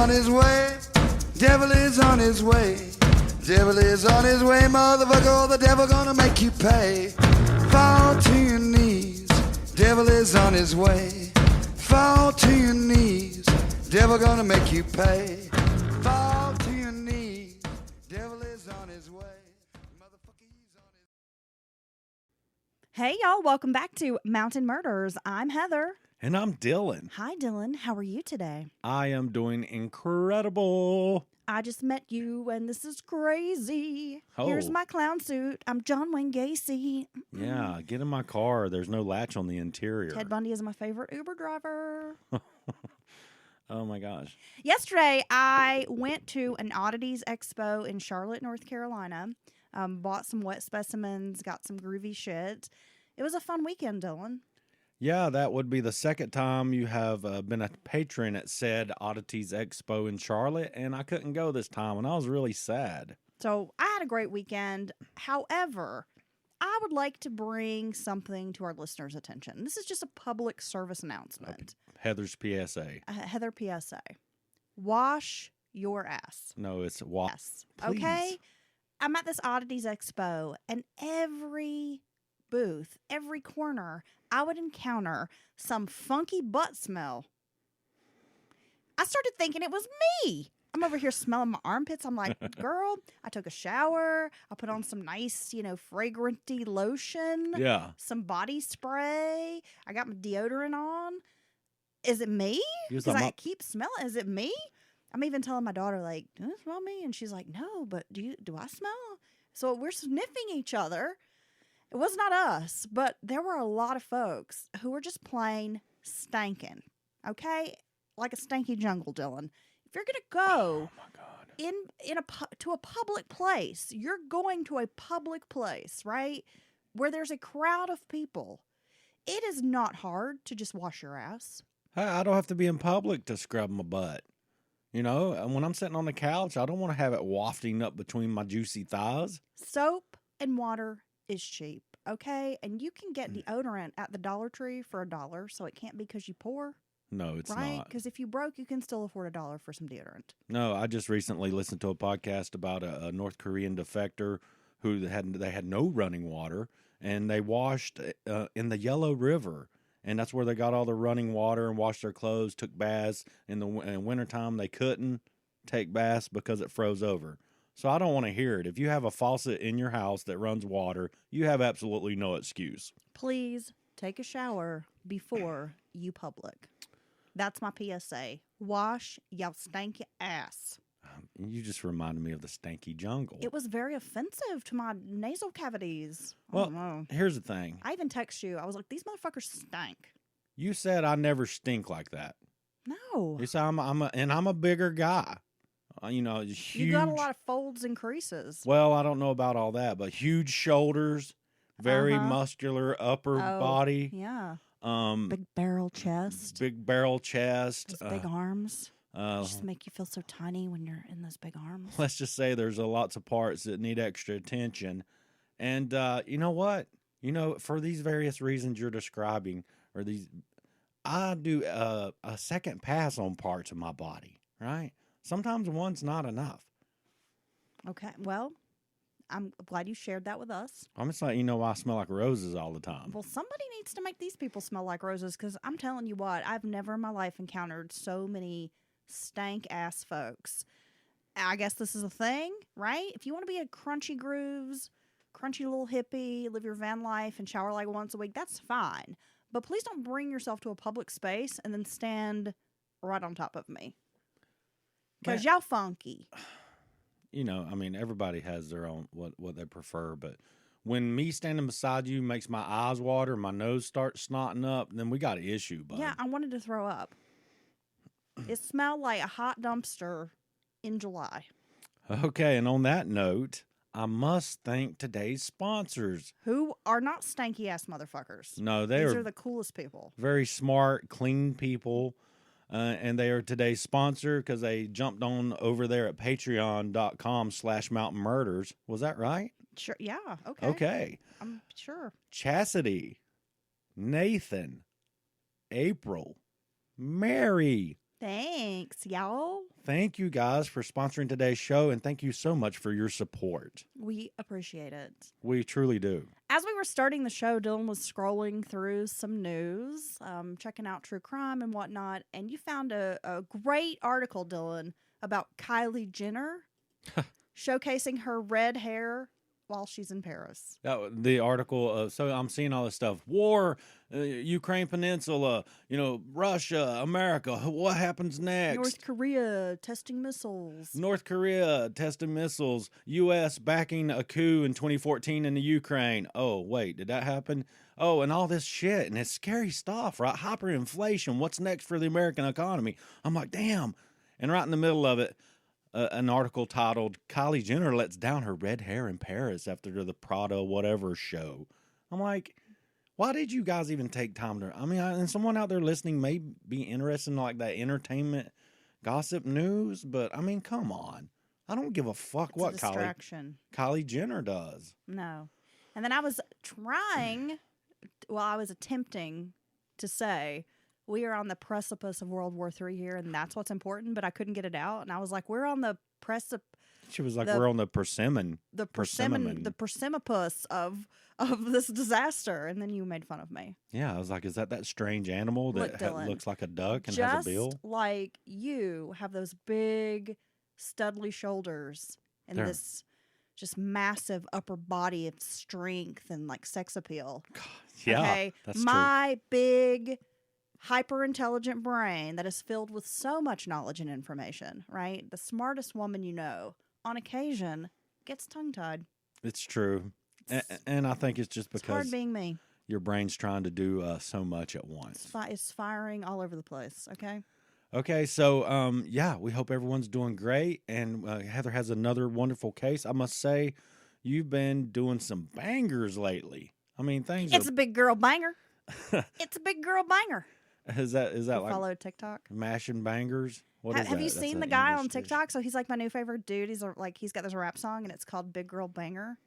on his way. Devil is on his way. Devil is on his way, motherfucker. The devil gonna make you pay. Fall to your knees. Devil is on his way. Fall to your knees. Devil gonna make you pay. Fall to your knees. Devil is on his way. Motherfucker, he's on his way. Hey, y'all. Welcome back to Mountain Murders. I'm Heather. And I'm Dylan. Hi, Dylan. How are you today? I am doing incredible. I just met you, and this is crazy. Oh. Here's my clown suit. I'm John Wayne Gacy. Yeah, get in my car. There's no latch on the interior. Ted Bundy is my favorite Uber driver. Oh, my gosh. Yesterday, I went to an Oddities Expo in Charlotte, North Carolina. Bought some wet specimens, got some groovy shit. It was a fun weekend, Dylan. Yeah, that would be the second time you have been a patron at said Oddities Expo in Charlotte, and I couldn't go this time, and I was really sad. So I had a great weekend. However, I would like to bring something to our listeners' attention. This is just a public service announcement. Heather's PSA. Heather PSA. Wash your ass. No, it's wash. Yes. Okay? I'm at this Oddities Expo, and every booth, every corner, I would encounter some funky butt smell. I started thinking it was me. I'm over here smelling my armpits. I'm like, girl, I took a shower. I put on some nice, fragranty lotion. Yeah. Some body spray. I got my deodorant on. Is it me? Because I keep smelling. Is it me? I'm even telling my daughter, like, do you smell me? And she's like, no, but do I smell? So we're sniffing each other. It was not us, but there were a lot of folks who were just plain stankin', okay? Like a stanky jungle, Dylan. If you're going to go Oh, my God. to a public place, you're going to a public place, right, where there's a crowd of people. It is not hard to just wash your ass. I don't have to be in public to scrub my butt. You know, and when I'm sitting on the couch, I don't want to have it wafting up between my juicy thighs. Soap and water is cheap, okay? And you can get deodorant at the Dollar Tree for $1, so it can't be because you poor, No, it's right? not. Because if you broke, you can still afford $1 for some deodorant. No, I just recently listened to a podcast about a North Korean defector who had no running water, and they washed in the Yellow River, and that's where they got all the running water and washed their clothes, took baths. In wintertime, they couldn't take baths because it froze over. So I don't want to hear it. If you have a faucet in your house that runs water, you have absolutely no excuse. Please take a shower before you public. That's my PSA. Wash your stanky ass. You just reminded me of the stanky jungle. It was very offensive to my nasal cavities. I don't know. Well, here's the thing. I even text you. I was like, these motherfuckers stink. You said I never stink like that. No. You said I'm a bigger guy. Huge. You got a lot of folds and creases. Well, I don't know about all that, but huge shoulders, very muscular upper body. Yeah. Big Big barrel chest. barrel chest. Those big arms. Just make you feel so tiny when you're in those big arms. Let's just say there's lots of parts that need extra attention. And you know what? For these various reasons you're describing, I do a second pass on parts of my body, right? Sometimes one's not enough. Okay. Well, I'm glad you shared that with us. I'm just like, I smell like roses all the time. Well, somebody needs to make these people smell like roses, because I'm telling you what, I've never in my life encountered so many stank-ass folks. I guess this is a thing, right? If you want to be a crunchy grooves, crunchy little hippie, live your van life and shower like once a week, that's fine. But please don't bring yourself to a public space and then stand right on top of me. Because y'all funky. Everybody has their own, what they prefer, but when me standing beside you makes my eyes water, my nose starts snotting up, then we got an issue, bud. Yeah, I wanted to throw up. It smelled like a hot dumpster in July. Okay, and on that note, I must thank today's sponsors. Who are not stanky-ass motherfuckers. No, These are the coolest people. Very smart, clean people. And they are today's sponsor because they jumped on over there at patreon.com/mountainmurders. Was that right? Sure. Yeah. Okay. Okay. I'm sure. Chastity, Nathan, April, Mary, Thanks, y'all. Thank you guys for sponsoring today's show, and thank you so much for your support. We appreciate it. We truly do. As we were starting the show, Dylan was scrolling through some news, checking out true crime and whatnot, and you found a great article, Dylan, about Kylie Jenner showcasing her red hair while she's in Paris. The article, so I'm seeing all this stuff. War, Ukraine Peninsula, Russia, America. What happens next? North Korea testing missiles. North Korea testing missiles. U.S. backing a coup in 2014 in the Ukraine. Oh, wait, did that happen? Oh, and all this shit. And it's scary stuff, right? Hyperinflation. What's next for the American economy? I'm like, damn. And right in the middle of it, an article titled Kylie Jenner lets down her red hair in Paris after the Prada whatever show. I'm like, why did you guys even take time to... and someone out there listening may be interested in like that entertainment gossip news, but come on. I don't give a fuck what Kylie Jenner does. No. And then I was attempting to say... We are on the precipice of World War III here, and that's what's important, but I couldn't get it out. And I was like, we're on the precipice. She was like, we're on the persimmon. The persimmon of this disaster. And then you made fun of me. Yeah, I was like, is that strange animal that Dylan, looks like a duck and just has a bill? Like you have those big, studly shoulders and this just massive upper body of strength and like sex appeal. God, yeah, okay? That's my true. Big... hyper-intelligent brain that is filled with so much knowledge and information, right? The smartest woman you know, on occasion, gets tongue-tied. It's true. And I think it's just because it's hard being me. Your brain's trying to do so much at once. It's firing all over the place, okay? Okay, so, we hope everyone's doing great. And Heather has another wonderful case. I must say, you've been doing some bangers lately. It's a big girl banger. It's a big girl banger. Is that like follow TikTok? Mashing bangers? Have you seen the guy on TikTok? So he's like my new favorite dude. He's got this rap song and it's called Big Girl Banger,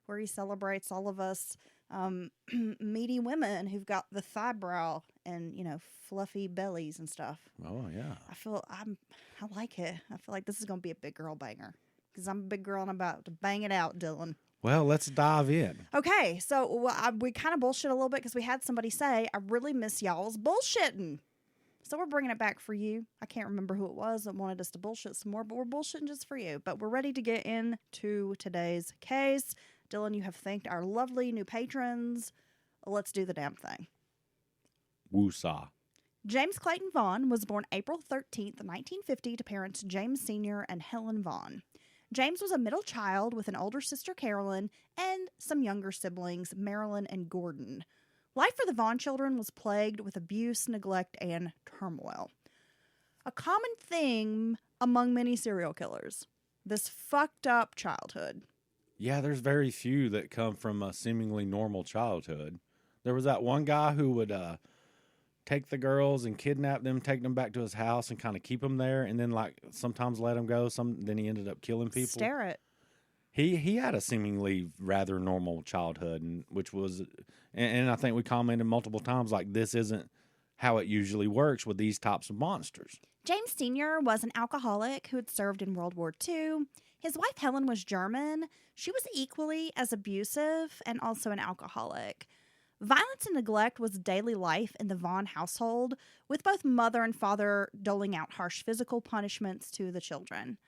where he celebrates all of us meaty women who've got the thigh brow and fluffy bellies and stuff. Oh yeah. I like it. I feel like this is gonna be a big girl banger because I'm a big girl and I'm about to bang it out, Dylan. Well, let's dive in. Okay, so we kind of bullshit a little bit because we had somebody say, I really miss y'all's bullshitting. So we're bringing it back for you. I can't remember who it was that wanted us to bullshit some more, but we're bullshitting just for you. But we're ready to get into today's case. Dylan, you have thanked our lovely new patrons. Let's do the damn thing. Woosah. James Clayton Vaughn was born April 13th, 1950 to parents James Sr. and Helen Vaughn. James was a middle child with an older sister, Carolyn, and some younger siblings, Marilyn and Gordon. Life for the Vaughn children was plagued with abuse, neglect, and turmoil. A common theme among many serial killers. This fucked up childhood. Yeah, there's very few that come from a seemingly normal childhood. There was that one guy who would take the girls and kidnap them, take them back to his house and kind of keep them there, and then like sometimes let them go. Then he ended up killing people. Stare it. He had a seemingly rather normal childhood, and I think we commented multiple times like this isn't how it usually works with these types of monsters. James Sr. was an alcoholic who had served in World War II. His wife Helen was German. She was equally as abusive and also an alcoholic. Violence and neglect was daily life in the Vaughn household, with both mother and father doling out harsh physical punishments to the children.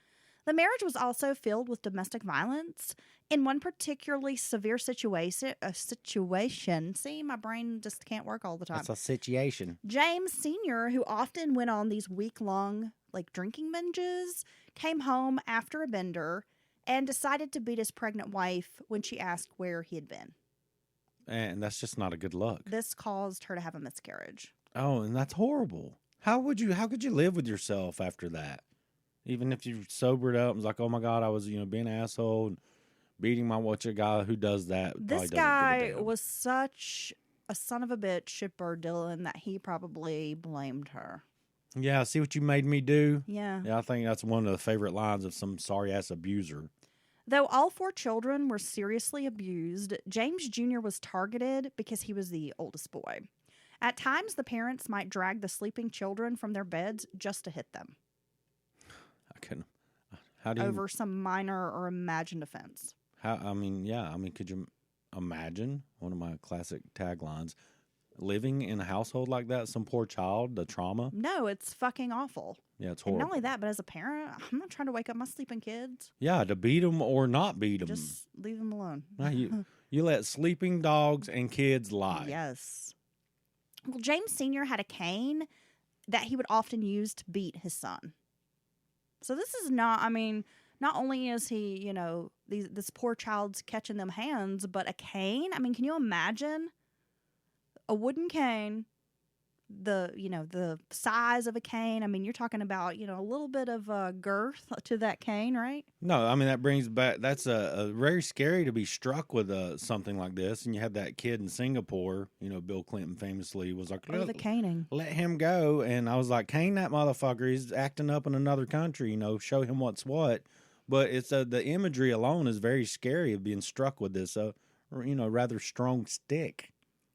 The marriage was also filled with domestic violence. In one particularly severe situation, see, my brain just can't work all the time. That's a situation. James Sr., who often went on these week-long drinking binges, came home after a bender and decided to beat his pregnant wife when she asked where he had been. And that's just not a good look. This caused her to have a miscarriage. Oh, and that's horrible. How could you live with yourself after that? Even if you sobered up and was like, oh my God, I was, being an asshole and beating my a guy who does that. This guy was such a son of a bitch, shitbird Dylan, that he probably blamed her. Yeah, see what you made me do? Yeah. Yeah, I think that's one of the favorite lines of some sorry-ass abuser. Though all 4 children were seriously abused, James Jr. was targeted because he was the oldest boy. At times, the parents might drag the sleeping children from their beds just to hit them I couldn't. How do you? over some minor or imagined offense. How? I mean, yeah. I mean, could you imagine one of my classic taglines? Living in a household like that, some poor child, the trauma. No, it's fucking awful. Yeah, it's And horrible. not only that, but as a parent, I'm not trying to wake up my sleeping kids. Yeah, to beat them or not beat them. Just leave them alone. You let sleeping dogs and kids lie. Yes. Well, James Sr. had a cane that he would often use to beat his son. So this is not, I mean, not only is he, this poor child's catching them hands, but a cane. I mean, can you imagine a wooden cane, the size of a cane? I mean, you're talking about, a little bit of girth to that cane, right? No, I mean, that brings back, that's a very scary to be struck with something like this. And you had that kid in Singapore, Bill Clinton famously was like, Oh, the caning. let him go. And I was like, cane that motherfucker. He's acting up in another country, show him what's what. But it's the imagery alone is very scary of being struck with this, rather strong stick.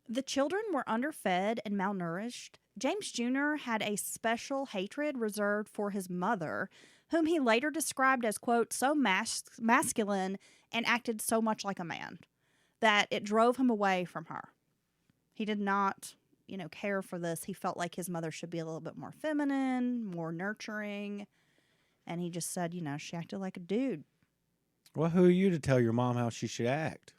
The children were underfed and malnourished. James Jr. had a special hatred reserved for his mother, whom he later described as, quote, so masculine and acted so much like a man that it drove him away from her. He did not, care for this. He felt like his mother should be a little bit more feminine, more nurturing. And he just said, she acted like a dude. Well, who are you to tell your mom how she should act?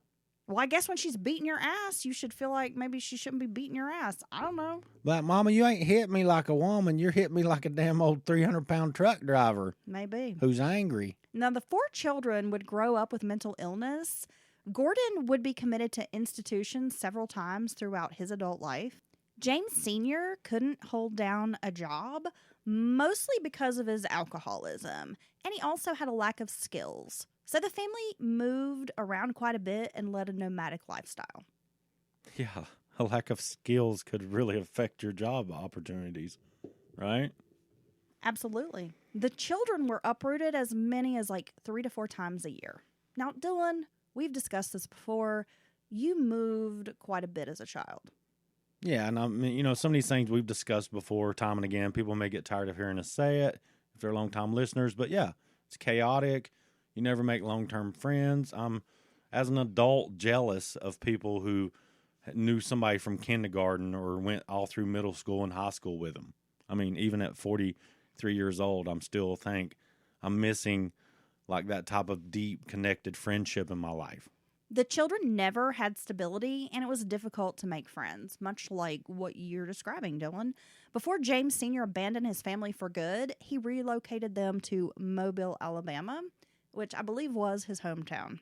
Well, I guess when she's beating your ass, you should feel like maybe she shouldn't be beating your ass. I don't know. But, Mama, you ain't hit me like a woman. You're hitting me like a damn old 300-pound truck driver. Maybe. Who's angry. Now, the 4 children would grow up with mental illness. Gordon would be committed to institutions several times throughout his adult life. James Sr. couldn't hold down a job, mostly because of his alcoholism, and he also had a lack of skills. So the family moved around quite a bit and led a nomadic lifestyle. Yeah, a lack of skills could really affect your job opportunities, right? Absolutely. The children were uprooted as many as 3 to 4 times a year. Now, Dylan, we've discussed this before. You moved quite a bit as a child. Yeah, and I mean, some of these things we've discussed before, time and again. People may get tired of hearing us say it if they're long-time listeners, but yeah, it's chaotic. You never make long-term friends. I'm, as an adult, jealous of people who knew somebody from kindergarten or went all through middle school and high school with them. I mean, even at 43 years old, I'm still think I'm missing that type of deep, connected friendship in my life. The children never had stability, and it was difficult to make friends, much like what you're describing, Dylan. Before James Sr. abandoned his family for good, he relocated them to Mobile, Alabama, which I believe was his hometown.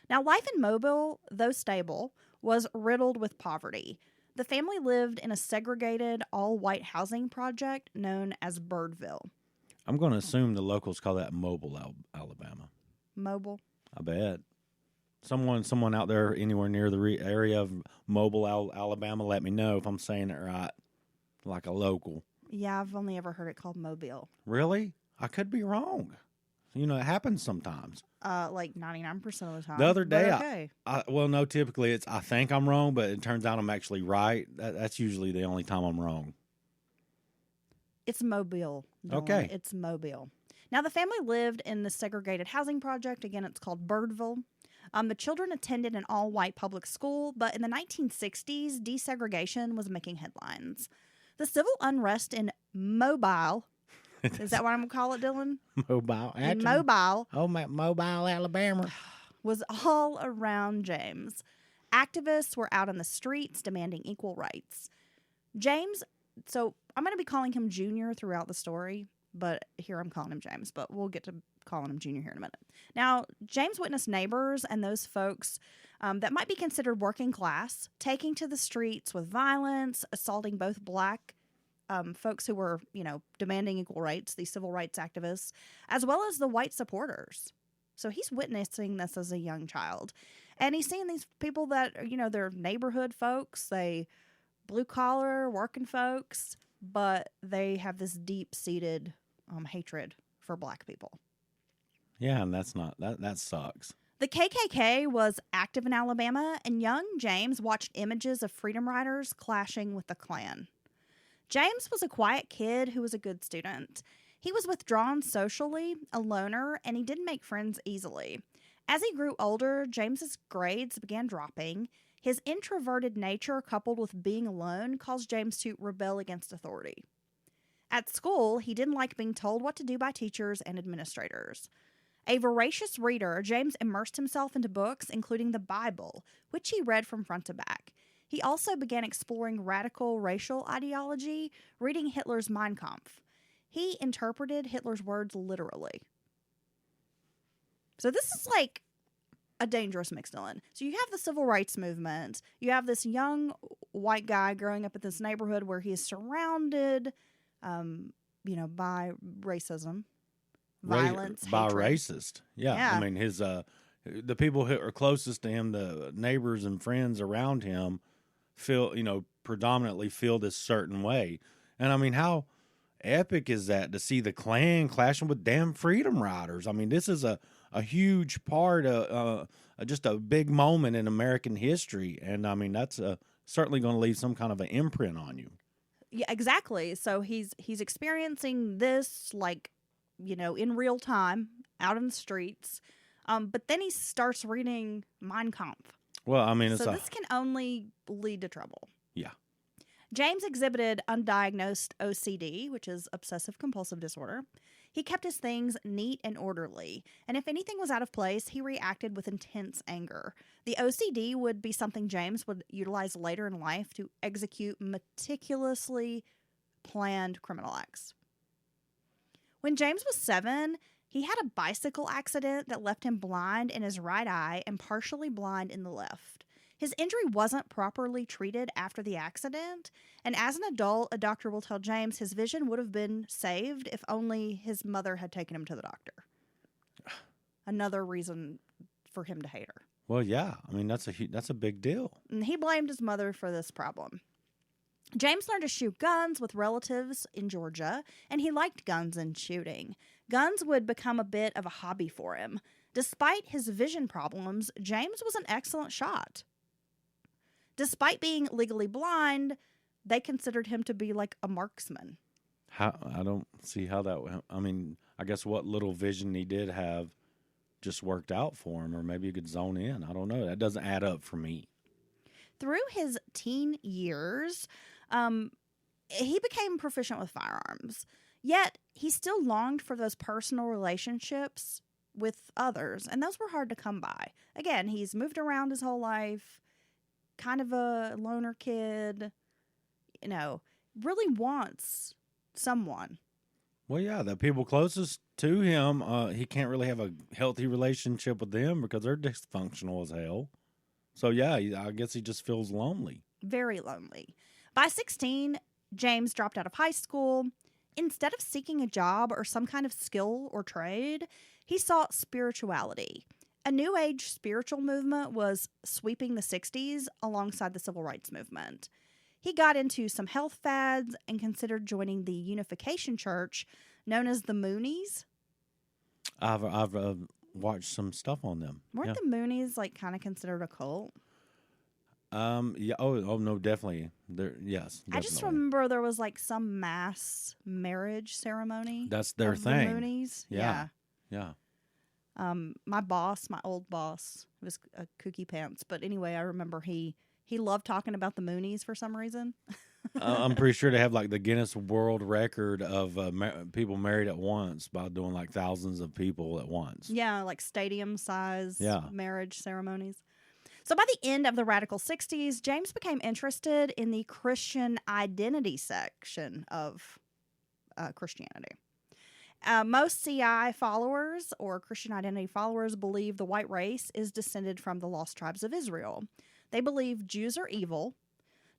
Now, life in Mobile, though stable, was riddled with poverty. The family lived in a segregated, all-white housing project known as Birdville. I'm going to assume the locals call that Mobile, Alabama. Mobile? I bet. Someone out there anywhere near the area of Mobile, Alabama, let me know if I'm saying it right, like a local. Yeah, I've only ever heard it called Mobile. Really? I could be wrong. It happens sometimes. 99% of the time. The other day, okay. no, typically I think I'm wrong, but it turns out I'm actually right. That's usually the only time I'm wrong. It's Mobile. Dylan. Okay. It's Mobile. Now, the family lived in the segregated housing project. Again, it's called Birdville. The children attended an all-white public school, but in the 1960s, desegregation was making headlines. The civil unrest in Mobile, is that what I'm going to call it, Dylan? Mobile. In Mobile. Oh, Mobile, Alabama. Was all around James. Activists were out on the streets demanding equal rights. James, so I'm going to be calling him Junior throughout the story, but here I'm calling him James, but we'll get to calling him Junior here in a minute. Now, James witnessed neighbors and those folks that might be considered working class taking to the streets with violence, assaulting both black folks who were, demanding equal rights, these civil rights activists, as well as the white supporters. So he's witnessing this as a young child. And he's seeing these people that, they're neighborhood folks, they blue-collar, working folks, but they have this deep-seated hatred for black people. Yeah, and that's not, that sucks. The KKK was active in Alabama, and young James watched images of freedom riders clashing with the Klan. James was a quiet kid who was a good student. He was withdrawn socially, a loner, and he didn't make friends easily. As he grew older, James's grades began dropping. His introverted nature, coupled with being alone, caused James to rebel against authority. At school, he didn't like being told what to do by teachers and administrators. A voracious reader, James immersed himself into books, including the Bible, which he read from front to back. He also began exploring radical racial ideology, reading Hitler's Mein Kampf. He interpreted Hitler's words literally. So this is like a dangerous mix, Dylan. So you have the civil rights movement. You have this young white guy growing up in this neighborhood where he is surrounded, by racism, violence, by hatred. racist. Yeah. I mean, his the people who are closest to him, the neighbors and friends around him, predominantly feel this certain way. And I mean, how epic is that to see the Klan clashing with damn freedom riders? I mean, this is a huge part of just a big moment in American history. And I mean, that's certainly going to leave some kind of an imprint on you. Yeah, exactly. So he's experiencing this in real time out in the streets. But then he starts reading Mein Kampf. Well, I mean, this can only lead to trouble. Yeah. James exhibited undiagnosed OCD, which is obsessive compulsive disorder. He kept his things neat and orderly, and if anything was out of place, he reacted with intense anger. The OCD would be something James would utilize later in life to execute meticulously planned criminal acts. When James was 7, he had a bicycle accident that left him blind in his right eye and partially blind in the left. His injury wasn't properly treated after the accident, and as an adult, a doctor will tell James his vision would have been saved if only his mother had taken him to the doctor. Another reason for him to hate her. Well, yeah. I mean, that's a big deal. And he blamed his mother for this problem. James learned to shoot guns with relatives in Georgia, and he liked guns and shooting. Guns would become a bit of a hobby for him. Despite his vision problems, James was an excellent shot. Despite being legally blind, they considered him to be like a marksman. I don't see how that. I mean, I guess what little vision he did have just worked out for him, or maybe he could zone in. I don't know. That doesn't add up for me. Through his teen years, he became proficient with firearms. Yet, he still longed for those personal relationships with others, and those were hard to come by. Again, he's moved around his whole life, kind of a loner kid, really wants someone. Well, yeah, the people closest to him, he can't really have a healthy relationship with them because they're dysfunctional as hell. So, yeah, I guess he just feels lonely. Very lonely. By 16, James dropped out of high school. Instead of seeking a job or some kind of skill or trade, he sought spirituality. A New Age spiritual movement was sweeping the 60s alongside the Civil Rights Movement. He got into some health fads and considered joining the Unification Church, known as the Moonies. I've watched some stuff on them. Weren't the Moonies kind of considered a cult? Yeah. Oh no, definitely. Yes. Definitely. I just remember there was some mass marriage ceremony. That's their of thing. The Moonies. Yeah. My old boss, was a kooky pants, but anyway, I remember he loved talking about the Moonies for some reason. I'm pretty sure they have the Guinness World Record of people married at once by doing thousands of people at once. Yeah, stadium size marriage ceremonies. So by the end of the radical 60s, James became interested in the Christian identity section of Christianity. Most CI followers or Christian identity followers believe the white race is descended from the lost tribes of Israel. They believe Jews are evil.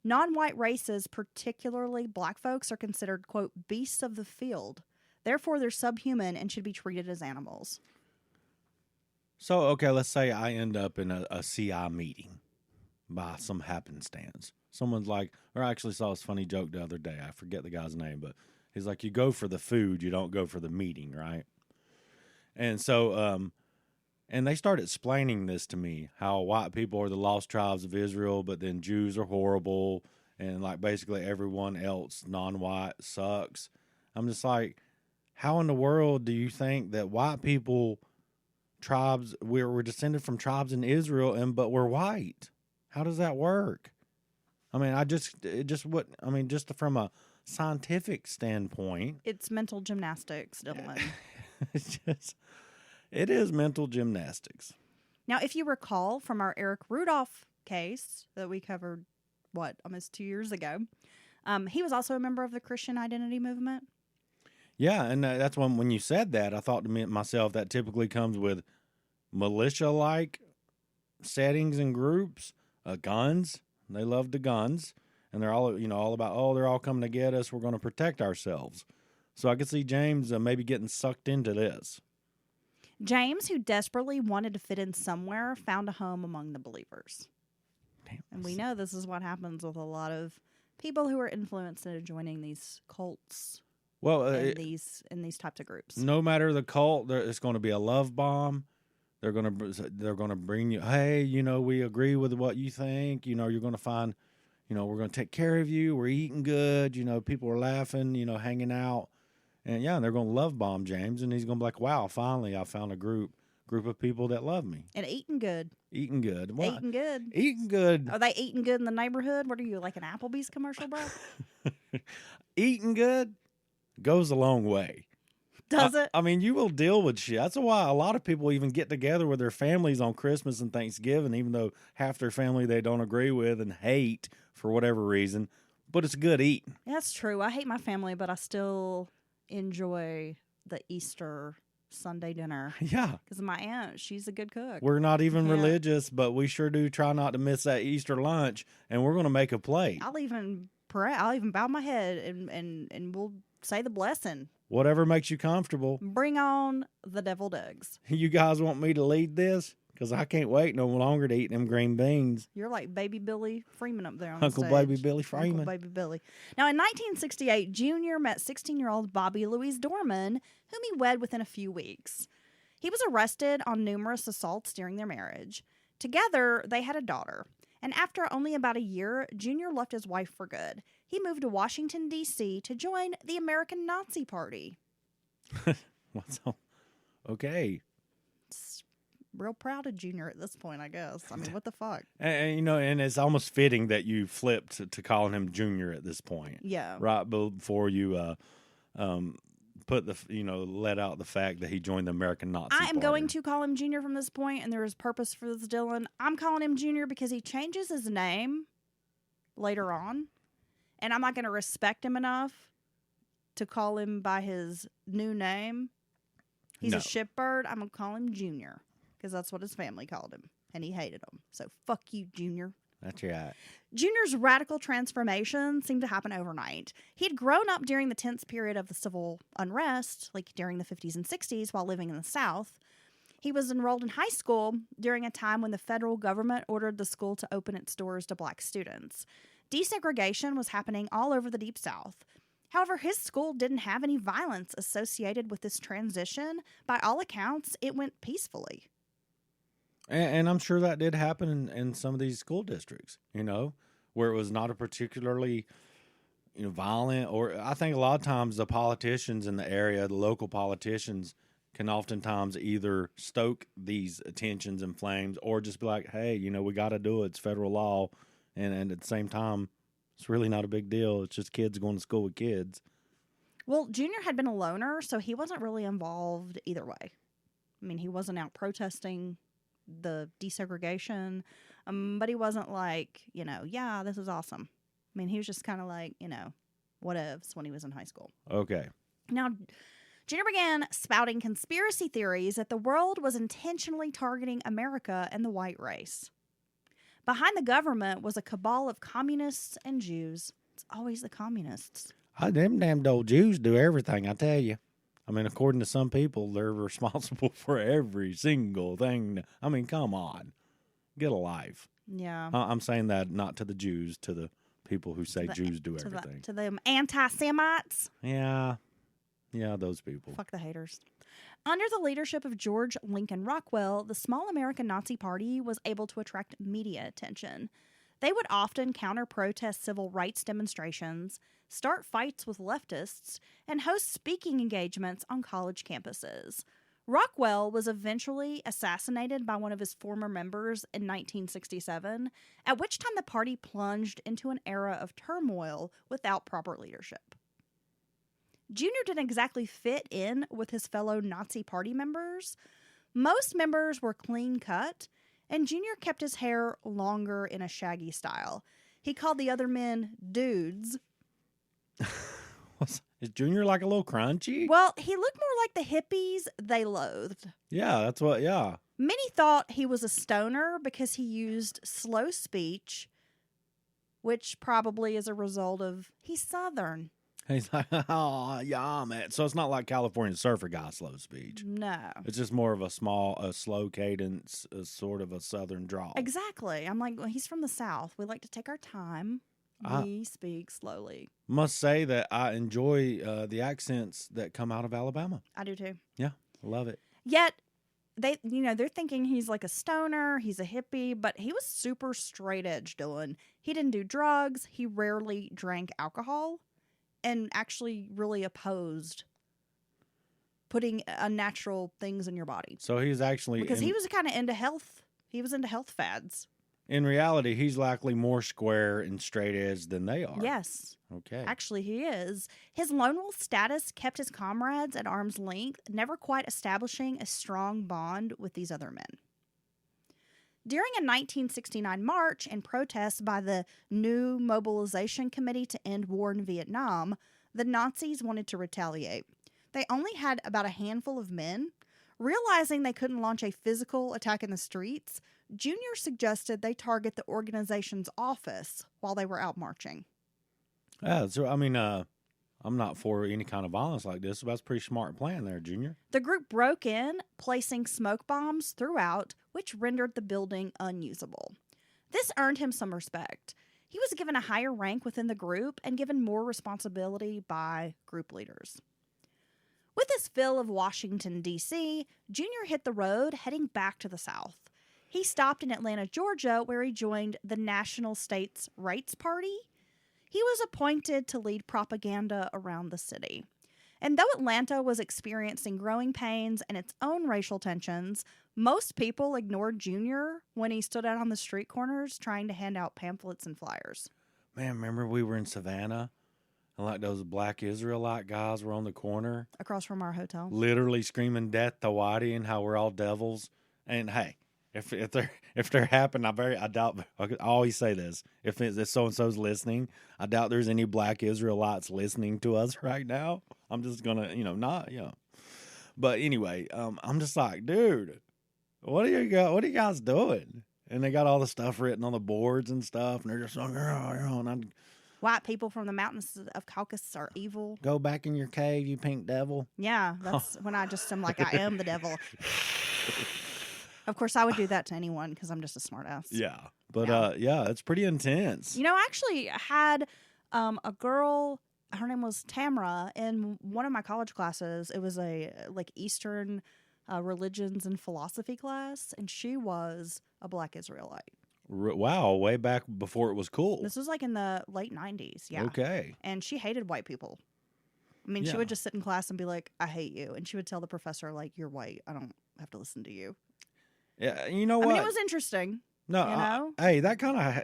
Non-white races, particularly black folks, are considered, quote, beasts of the field. Therefore, they're subhuman and should be treated as animals. So, okay, let's say I end up in a CI meeting by some happenstance. Someone's or I actually saw this funny joke the other day. I forget the guy's name, but he's like, you go for the food, you don't go for the meeting, right? And so And they started explaining this to me, how white people are the lost tribes of Israel, but then Jews are horrible, and like basically everyone else non-white sucks. I'm just like, how in the world do you think that white people, tribes, we're descended from tribes in Israel, but we're white? How does that work? I mean, just from a scientific standpoint, It's mental gymnastics, Dylan. it is mental gymnastics. Now, if you recall from our Eric Rudolph case that we covered, almost 2 years ago, he was also a member of the Christian identity movement. Yeah, and that's when you said that, I thought to myself that typically comes with militia-like settings and groups, guns. They love the guns, and they're all about, they're all coming to get us. We're going to protect ourselves. So I could see James maybe getting sucked into this. James, who desperately wanted to fit in somewhere, found a home among the believers. Damn. And we know this is what happens with a lot of people who are influenced into joining these cults. Well, in these types of groups. No matter the cult, it's going to be a love bomb. They're going to bring you, hey, we agree with what you think. You're going to find, we're going to take care of you. We're eating good. People are laughing, hanging out. And yeah, they're going to love bomb James, and he's going to be like, wow, finally I found a group of people that love me. And eating good. Eating good. What? Eating good. Eating good. Are they eating good in the neighborhood? What are you, like an Applebee's commercial, bro? Eating good goes a long way. Does it? I mean, you will deal with shit. That's why a lot of people even get together with their families on Christmas and Thanksgiving, even though half their family they don't agree with and hate for whatever reason. But it's good eating. That's true. I hate my family, but I still enjoy the Easter Sunday dinner. Yeah. Because my aunt, she's a good cook. We're not even Yeah. religious, but we sure do try not to miss that Easter lunch, and we're going to make a plate. I'll even pray. I'll even bow my head and we'll say the blessing. Whatever makes you comfortable. Bring on the deviled eggs. You guys want me to lead this? Because I can't wait no longer to eat them green beans. You're like Baby Billy Freeman up there on Uncle the stage. Baby Billy Freeman. Uncle Baby Billy. Now, in 1968, Junior met 16-year-old Bobby Louise Dorman, whom he wed within a few weeks. He was arrested on numerous assaults during their marriage. Together, they had a daughter. And after only about a year, Junior left his wife for good. He moved to Washington, D.C. to join the American Nazi Party. Okay. Real proud of Junior at this point, I guess. I mean, what the fuck? And it's almost fitting that you flipped to calling him Junior at this point. Yeah. Right before you put let out the fact that he joined the American Nazi Party. I am going to call him Junior from this point, and there is purpose for this, Dylan. I'm calling him Junior because he changes his name later on, and I'm not going to respect him enough to call him by his new name. He's a shipbird. I'm going to call him Junior because that's what his family called him, and he hated him. So fuck you, Junior. That's right. Junior's radical transformation seemed to happen overnight. He'd grown up during the tense period of the civil unrest, like during the 50s and 60s, while living in the South. He was enrolled in high school during a time when the federal government ordered the school to open its doors to black students. Desegregation was happening all over the Deep South. However, his school didn't have any violence associated with this transition. By all accounts, it went peacefully. And I'm sure that did happen in some of these school districts, where it was not a particularly, violent, or I think a lot of times the politicians in the area, the local politicians, can oftentimes either stoke these tensions and flames or just be like, hey, we got to do it. It's federal law. And at the same time, it's really not a big deal. It's just kids going to school with kids. Well, Junior had been a loner, so he wasn't really involved either way. I mean, he wasn't out protesting the desegregation, but he wasn't like, yeah, this is awesome. I mean, he was just kind of like, whatevs when he was in high school. Okay. Now, Junior began spouting conspiracy theories that the world was intentionally targeting America and the white race. Behind the government was a cabal of communists and Jews. It's always the communists. Them damned old Jews do everything, I tell you. I mean, according to some people, they're responsible for every single thing. I mean, come on. Get a life. Yeah. I'm saying that not to the Jews, to the people who say Jews do everything. To them anti-Semites. Yeah. Yeah, those people. Fuck the haters. Under the leadership of George Lincoln Rockwell, the small American Nazi Party was able to attract media attention. They would often counter-protest civil rights demonstrations, start fights with leftists, and host speaking engagements on college campuses. Rockwell was eventually assassinated by one of his former members in 1967, at which time the party plunged into an era of turmoil without proper leadership. Junior didn't exactly fit in with his fellow Nazi Party members. Most members were clean-cut, and Junior kept his hair longer in a shaggy style. He called the other men dudes. Is Junior like a little crunchy? Well, he looked more like the hippies they loathed. Yeah, that's what, yeah. Many thought he was a stoner because he used slow speech, which probably is a result of he's Southern. He's like, oh, yeah, man. So it's not like California surfer guy slow speech. No. It's just more of a slow cadence, sort of a Southern drawl. Exactly. I'm like, well, he's from the South. We like to take our time. We speak slowly. Must say that I enjoy the accents that come out of Alabama. I do too. Yeah, love it. Yet, they're thinking he's like a stoner, he's a hippie, but he was super straight edge, Dylan. He didn't do drugs. He rarely drank alcohol. And actually really opposed putting unnatural things in your body. So he's actually... Because he was kind of into health. He was into health fads. In reality, he's likely more square and straight edge than they are. Yes. Okay. Actually, he is. His lone wolf status kept his comrades at arm's length, never quite establishing a strong bond with these other men. During a 1969 march in protest by the New Mobilization Committee to End War in Vietnam, the Nazis wanted to retaliate. They only had about a handful of men. Realizing they couldn't launch a physical attack in the streets, Junior suggested they target the organization's office while they were out marching. Yeah, so, I mean, I'm not for any kind of violence like this, but that's a pretty smart plan there, Junior. The group broke in, placing smoke bombs throughout, which rendered the building unusable. This earned him some respect. He was given a higher rank within the group and given more responsibility by group leaders. With his fill of Washington, D.C., Junior hit the road, heading back to the South. He stopped in Atlanta, Georgia, where he joined the National States Rights Party. He was appointed to lead propaganda around the city. And though Atlanta was experiencing growing pains and its own racial tensions, most people ignored Junior when he stood out on the street corners trying to hand out pamphlets and flyers. Man, remember we were in Savannah? And like those black Israelite guys were on the corner. Across from our hotel. Literally screaming death to Whitey and how we're all devils. And hey, if they're happening, I doubt, I always say this, if so-and-so's listening, I doubt there's any black Israelites listening to us right now. I'm just going to, But anyway, I'm just like, dude, what are you guys doing? And they got all the stuff written on the boards and stuff. And they're just like, and White people from the mountains of Caucasus are evil. Go back in your cave, you pink devil. Yeah, that's when I'm like, I am the devil. Of course, I would do that to anyone because I'm just a smartass. Yeah, but yeah, it's pretty intense. I actually had a girl. Her name was Tamara in one of my college classes. It was a Eastern religions and philosophy class, and she was a black Israelite. Wow, way back before it was cool. This was in the late 90s. Yeah. Okay. And she hated white people. I mean, she would just sit in class and be like, "I hate you," and she would tell the professor, like, "You're white. I don't have to listen to you." Yeah, you know what? I mean, it was interesting. No, hey, that kind of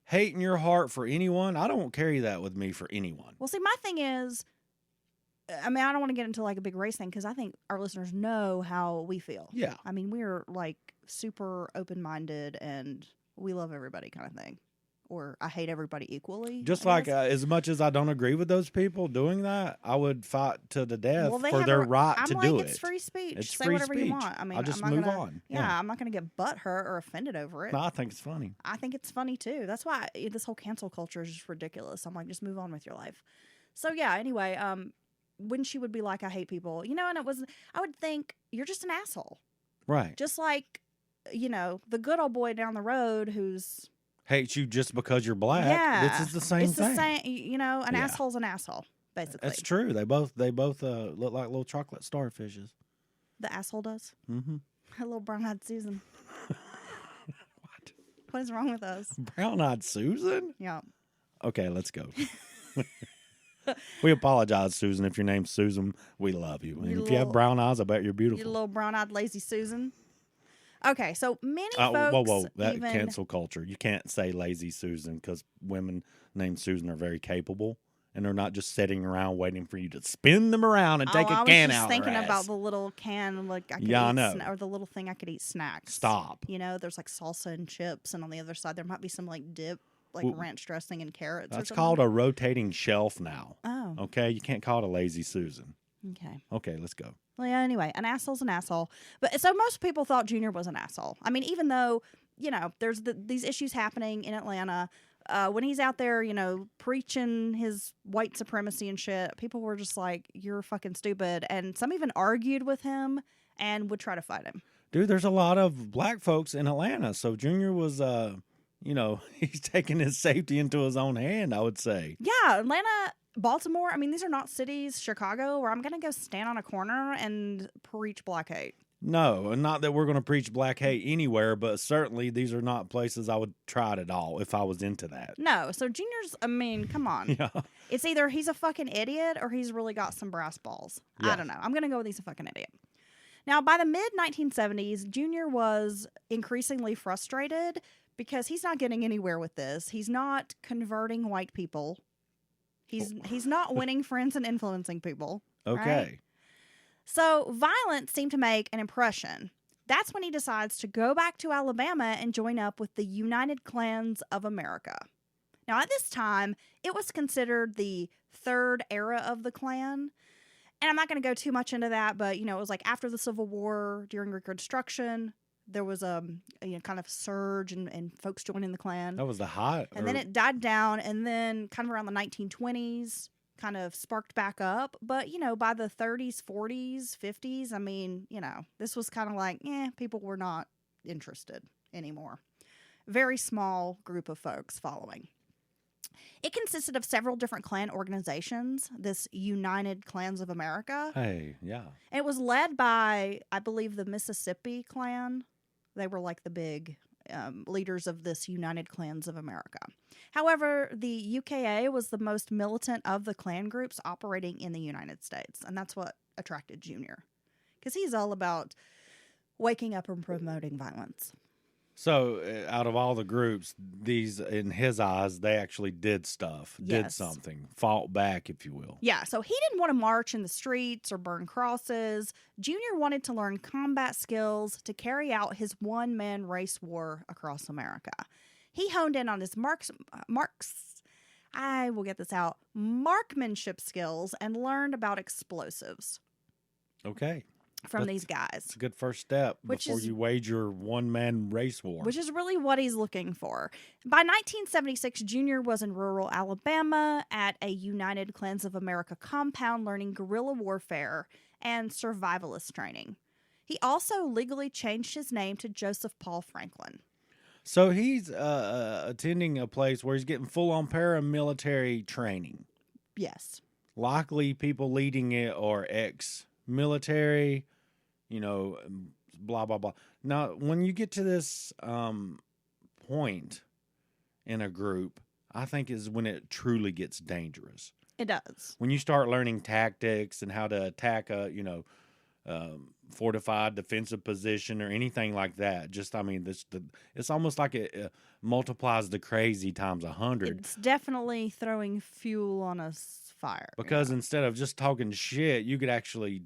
hate in your heart for anyone, I don't carry that with me for anyone. Well, see, my thing is, I mean, I don't want to get into a big race thing because I think our listeners know how we feel. Yeah. I mean, we're super open-minded and we love everybody kind of thing. Or I hate everybody equally. Just as much as I don't agree with those people doing that, I would fight to the death for their right to do it. It's free speech. It's Say free whatever speech. you want. I mean, I'll just I'm not move gonna, on. Yeah, I'm not going to get butthurt or offended over it. No, I think it's funny. I think it's funny too. That's why this whole cancel culture is just ridiculous. I'm like, just move on with your life. So yeah, anyway, when she would be like, I hate people, and I would think, you're just an asshole. Right. Just like, the good old boy down the road who's hates you just because you're black. Yeah. This is the same thing. It's the same, an asshole's an asshole, basically. That's true. They both look like little chocolate starfishes. The asshole does? Mm-hmm. Hello, brown-eyed Susan. What? What is wrong with us? Brown-eyed Susan? Yeah. Okay, let's go. We apologize, Susan. If your name's Susan, we love you. And if you have brown eyes, I bet you're You beautiful. little brown-eyed lazy Susan. Okay, so many Whoa, folks whoa. That even... cancel culture. You can't say lazy Susan because women named Susan are very capable. And they're not just sitting around waiting for you to spin them around and take a can out of I was just thinking their about ass. the little can, like I could Yeah, I eat know. or the little thing I could eat snacks. Stop. You know, there's like salsa and chips, and on the other side there might be some like dip, like Well, ranch dressing and carrots. That's or called something. a rotating shelf now. Oh, Okay, you can't call it a lazy Susan. okay. Okay, let's go. Well, yeah. Anyway, an asshole's an asshole, but so most people thought Junior was an asshole. I mean, even though there's these issues happening in Atlanta. When he's out there, preaching his white supremacy and shit, people were just like, you're fucking stupid. And some even argued with him and would try to fight him. Dude, there's a lot of black folks in Atlanta. So Junior was, he's taking his safety into his own hand, I would say. Yeah, Atlanta, Baltimore. I mean, these are not cities, Chicago, where I'm going to go stand on a corner and preach black hate. No, and not that we're going to preach black hate anywhere, but certainly these are not places I would try it at all if I was into that. No, so Junior's, I mean, come on. Yeah. It's either he's a fucking idiot or he's really got some brass balls. Yeah. I don't know. I'm going to go with he's a fucking idiot. Now, by the mid-1970s, Junior was increasingly frustrated because he's not getting anywhere with this. He's not converting white people. He's not winning friends and influencing people. Okay. Right? So violence seemed to make an impression. That's when he decides to go back to Alabama and join up with the United Klans of America. Now, at this time, it was considered the third era of the Klan. And I'm not going to go too much into that, but, it was like after the Civil War, during Reconstruction, there was a kind of surge and folks joining the Klan. That was the hot. And then it died down, and then kind of around the 1920s, kind of sparked back up. But, by the 30s, 40s, 50s, I mean, this was kind of like, people were not interested anymore. Very small group of folks following. It consisted of several different Klan organizations, this United Klans of America. Hey, yeah. And it was led by, I believe, the Mississippi Klan. They were like the big leaders of this United Klans of America. However, the UKA was the most militant of the Klan groups operating in the United States. And that's what attracted Junior. Because he's all about waking up and promoting violence. So, out of all the groups, these, in his eyes, they actually did stuff, did Yes. something, fought back, if you will. Yeah, so he didn't want to march in the streets or burn crosses. Junior wanted to learn combat skills to carry out his one-man race war across America. He honed in on his marksmanship skills and learned about explosives Okay. from these guys. It's a good first step Which before is- you wage your one-man race war. Which is really what he's looking for. By 1976, Junior was in rural Alabama at a United Klans of America compound learning guerrilla warfare and survivalist training. He also legally changed his name to Joseph Paul Franklin. So he's attending a place where he's getting full-on paramilitary training. Yes. Likely people leading it are ex-military, blah, blah, blah. Now, when you get to this point in a group, I think is when it truly gets dangerous. It does. When you start learning tactics and how to attack a, fortified defensive position or anything like that, it's almost like it multiplies the crazy times 100. It's definitely throwing fuel on a fire. Because instead of just talking shit, you could actually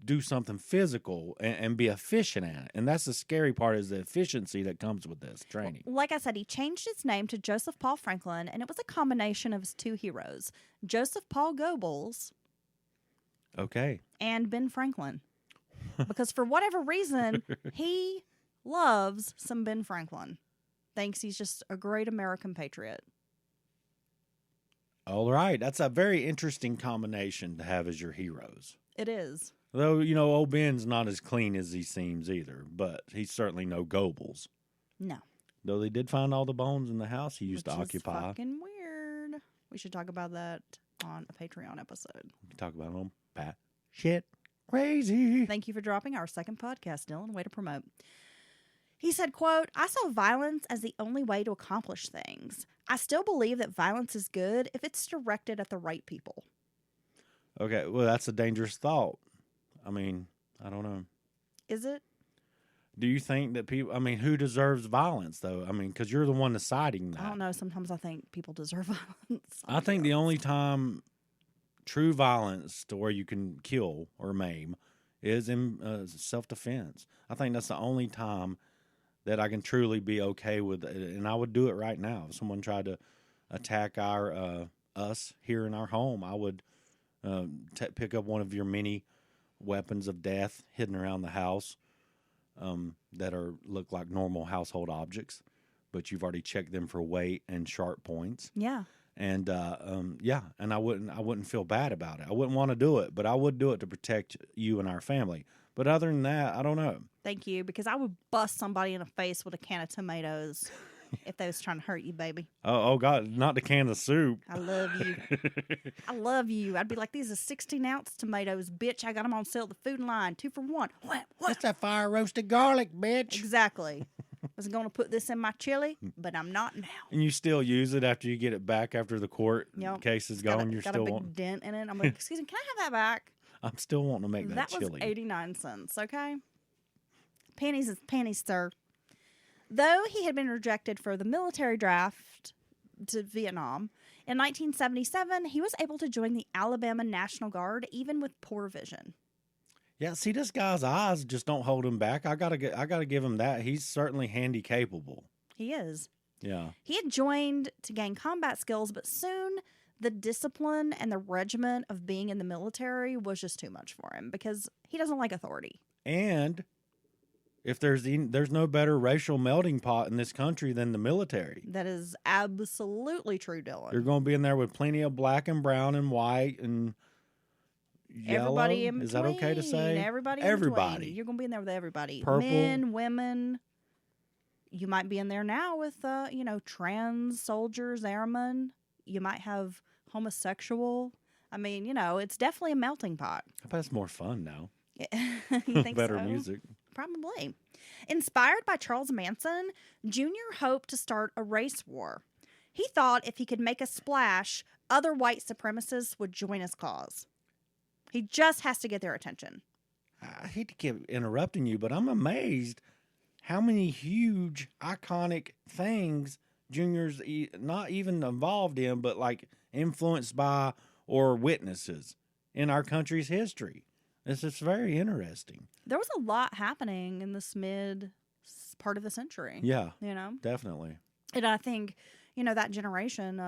do something physical and be efficient at it. And that's the scary part, is the efficiency that comes with this training. Like I said, he changed his name to Joseph Paul Franklin, and it was a combination of his two heroes, Joseph Paul Goebbels Okay. and Ben Franklin. Because for whatever reason, he loves some Ben Franklin. Thinks he's just a great American patriot. All right. That's a very interesting combination to have as your heroes. It is. Though, old Ben's not as clean as he seems either, but he's certainly no Goebbels. No. Though they did find all the bones in the house he used Which to is occupy. fucking weird. We should talk about that on a Patreon episode. We can talk about it on Pat Shit Crazy. Thank you for dropping our second podcast, Dylan. Way to promote. He said, quote, I saw violence as the only way to accomplish things. I still believe that violence is good if it's directed at the right people. Okay, well, that's a dangerous thought. I mean, I don't know. Is it? Do you think that people, I mean, who deserves violence, though? I mean, because you're the one deciding that. I don't know. Sometimes I think people deserve violence. I think the only time true violence to where you can kill or maim is in self-defense. I think that's the only time that I can truly be okay with it. And I would do it right now. If someone tried to attack us here in our home, I would pick up one of your many weapons of death hidden around the house that look like normal household objects, but you've already checked them for weight and sharp points. Yeah. And and I wouldn't feel bad about it. I wouldn't want to do it, but I would do it to protect you and our family. But other than that, I don't know. Thank you, because I would bust somebody in the face with a can of tomatoes if they was trying to hurt you, baby. Oh God, not the can of soup. I love you. I love you. I'd be like, these are 16-ounce tomatoes, bitch. I got them on sale at the food line. 2 for $1. What? That's that fire roasted garlic, bitch. Exactly. Was going to put this in my chili, but I'm not now. And you still use it after you get it back after the court case is gone. Got Still a big wanting. dent in it. I'm like, excuse me, can I have that back? I'm still wanting to make that That was chili. 89 cents, okay? Pennies is pennies, sir. Though he had been rejected for the military draft to Vietnam, in 1977, he was able to join the Alabama National Guard even with poor vision. Yeah, see, this guy's eyes just don't hold him back. I gotta give him that. He's certainly handy capable. He is. Yeah. He had joined to gain combat skills, but soon the discipline and the regiment of being in the military was just too much for him because he doesn't like authority. And if there's no better racial melting pot in this country than the military. That is absolutely true, Dylan. You're going to be in there with plenty of black and brown and white and yellow. Everybody in between. Is that okay to say? Everybody. Between. You're going to be in there with everybody. Purple. Men, women. You might be in there now with, trans soldiers, airmen. You might have homosexual. I mean, it's definitely a melting pot. I bet it's more fun now. You think Better so? music. Probably. Inspired by Charles Manson, Jr. hoped to start a race war. He thought if he could make a splash, other white supremacists would join his cause. He just has to get their attention. I hate to keep interrupting you, but I'm amazed how many huge, iconic things Junior's not even involved in, but like influenced by or witnesses in our country's history. It's just very interesting. There was a lot happening in this mid part of the century. Yeah, definitely. And I think, that generation,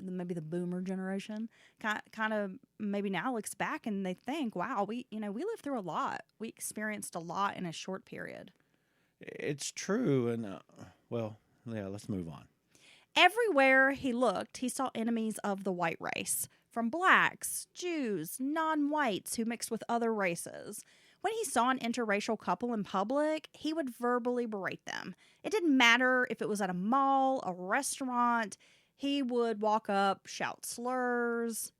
maybe the boomer generation, kind of maybe now looks back and they think, wow, we lived through a lot. We experienced a lot in a short period. It's true. And, let's move on. Everywhere he looked, he saw enemies of the white race, from blacks, Jews, non-whites who mixed with other races. When he saw an interracial couple in public, he would verbally berate them. It didn't matter if it was at a mall, a restaurant. He would walk up, shout slurs,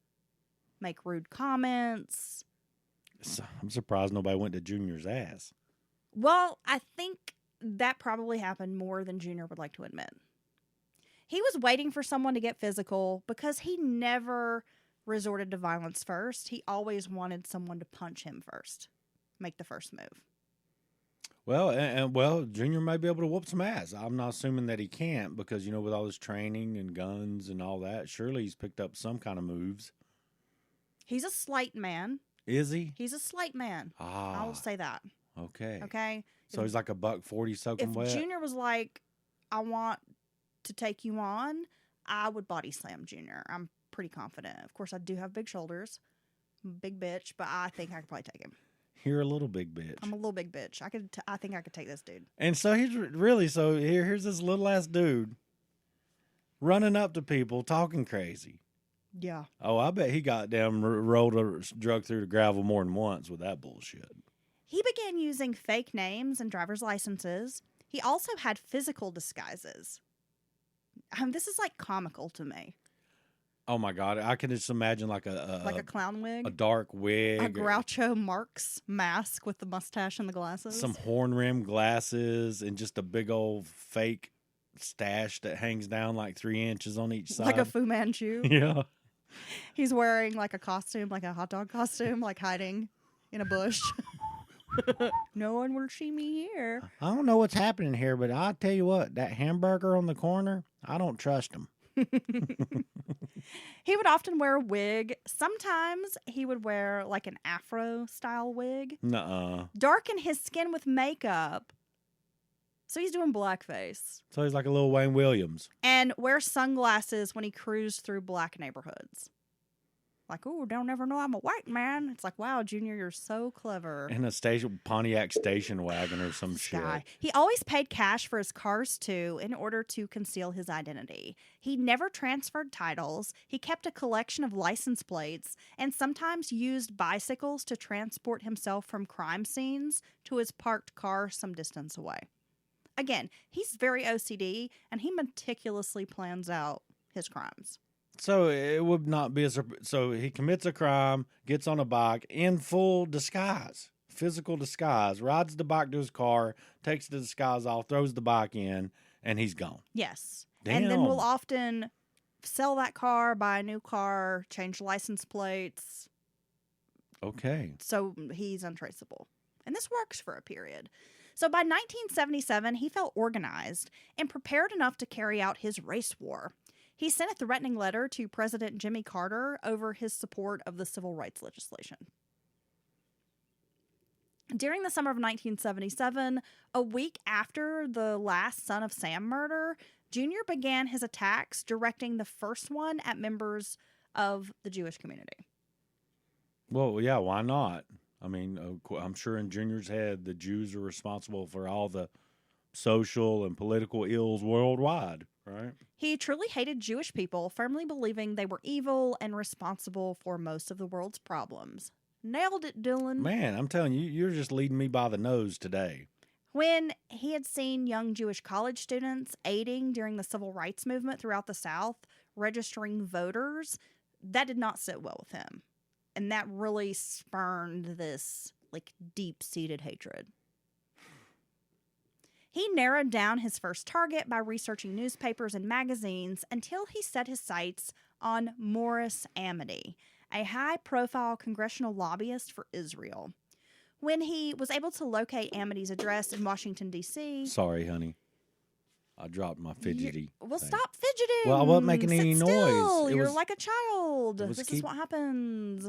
make rude comments. I'm surprised nobody went to Junior's ass. Well, I think that probably happened more than Junior would like to admit. He was waiting for someone to get physical because he never resorted to violence first. He always wanted someone to punch him first, make the first move. Well, Junior may be able to whoop some ass. I'm not assuming that he can't because, with all his training and guns and all that, surely he's picked up some kind of moves. He's a slight man. Is he? He's a slight man. Ah. I'll say that. Okay. Okay? So he's like a $140 soaking wet? If Junior was like, I want to take you on, I would body slam Junior. I'm pretty confident. Of course, I do have big shoulders. I'm a big bitch, but I think I could probably take him. You're a little big bitch. I'm a little big bitch. I think I could take this dude. And so he's here's this little ass dude running up to people talking crazy. Yeah. Oh, I bet he got down rolled or drug through the gravel more than once with that bullshit. He began using fake names and driver's licenses. He also had physical disguises. This is like comical to me. Oh my God, I can just imagine like like a clown wig, a dark wig, a Groucho Marx mask with the mustache and the glasses, some horn rim glasses, and just a big old fake stash that hangs down like 3 inches on each side. like a Fu Manchu. Yeah. He's wearing like a costume, like a hot dog costume, like hiding in a bush. No one will see me here. I don't know what's happening here, but I'll tell you what, that hamburger on the corner, I don't trust him. He would often wear a wig. Sometimes he would wear like an afro style wig. Nuh-uh. Darken his skin with makeup. So he's doing blackface. So he's like a little Wayne Williams. And wear sunglasses when he cruised through black neighborhoods. Like, oh, don't ever know I'm a white man. It's like, wow, Junior, you're so clever. In a Pontiac station wagon or some shit. He always paid cash for his cars, too, in order to conceal his identity. He never transferred titles. He kept a collection of license plates and sometimes used bicycles to transport himself from crime scenes to his parked car some distance away. Again, he's very OCD, and he meticulously plans out his crimes. So it would not be so he commits a crime, gets on a bike in full disguise, physical disguise, rides the bike to his car, takes the disguise off, throws the bike in, and he's gone. Yes. Damn. And then we'll often sell that car, buy a new car, change license plates. Okay. So he's untraceable. And this works for a period. So by 1977, he felt organized and prepared enough to carry out his race war. He sent a threatening letter to President Jimmy Carter over his support of the civil rights legislation. During the summer of 1977, a week after the last Son of Sam murder, Junior began his attacks, directing the first one at members of the Jewish community. Well, yeah, why not? I mean, I'm sure in Junior's head, the Jews are responsible for all the social and political ills worldwide, right? He truly hated Jewish people, firmly believing they were evil and responsible for most of the world's problems. Nailed it, Dylan. Man, I'm telling you, you're just leading me by the nose today. When he had seen young Jewish college students aiding during the civil rights movement throughout the South, registering voters, that did not sit well with him. And that really spurned this, like, deep-seated hatred. He narrowed down his first target by researching newspapers and magazines until he set his sights on Morris Amity, a high-profile congressional lobbyist for Israel. When he was able to locate Amity's address in Washington, D.C. Sorry, honey. I dropped my fidgety. Well, thing. stop fidgeting. Well, I wasn't making any Sit noise. still. You're like a child. This is what happens.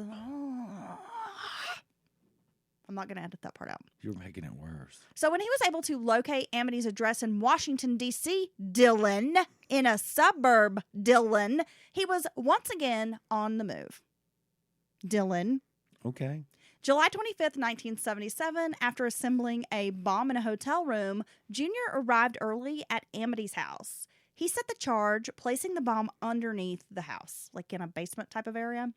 I'm not going to edit that part out. You're making it worse. So when he was able to locate Amity's address in Washington, D.C., Dylan, in a suburb, Dylan, he was once again on the move. Dylan. Okay. July 25th, 1977, after assembling a bomb in a hotel room, Junior arrived early at Amity's house. He set the charge, placing the bomb underneath the house, like in a basement type of area.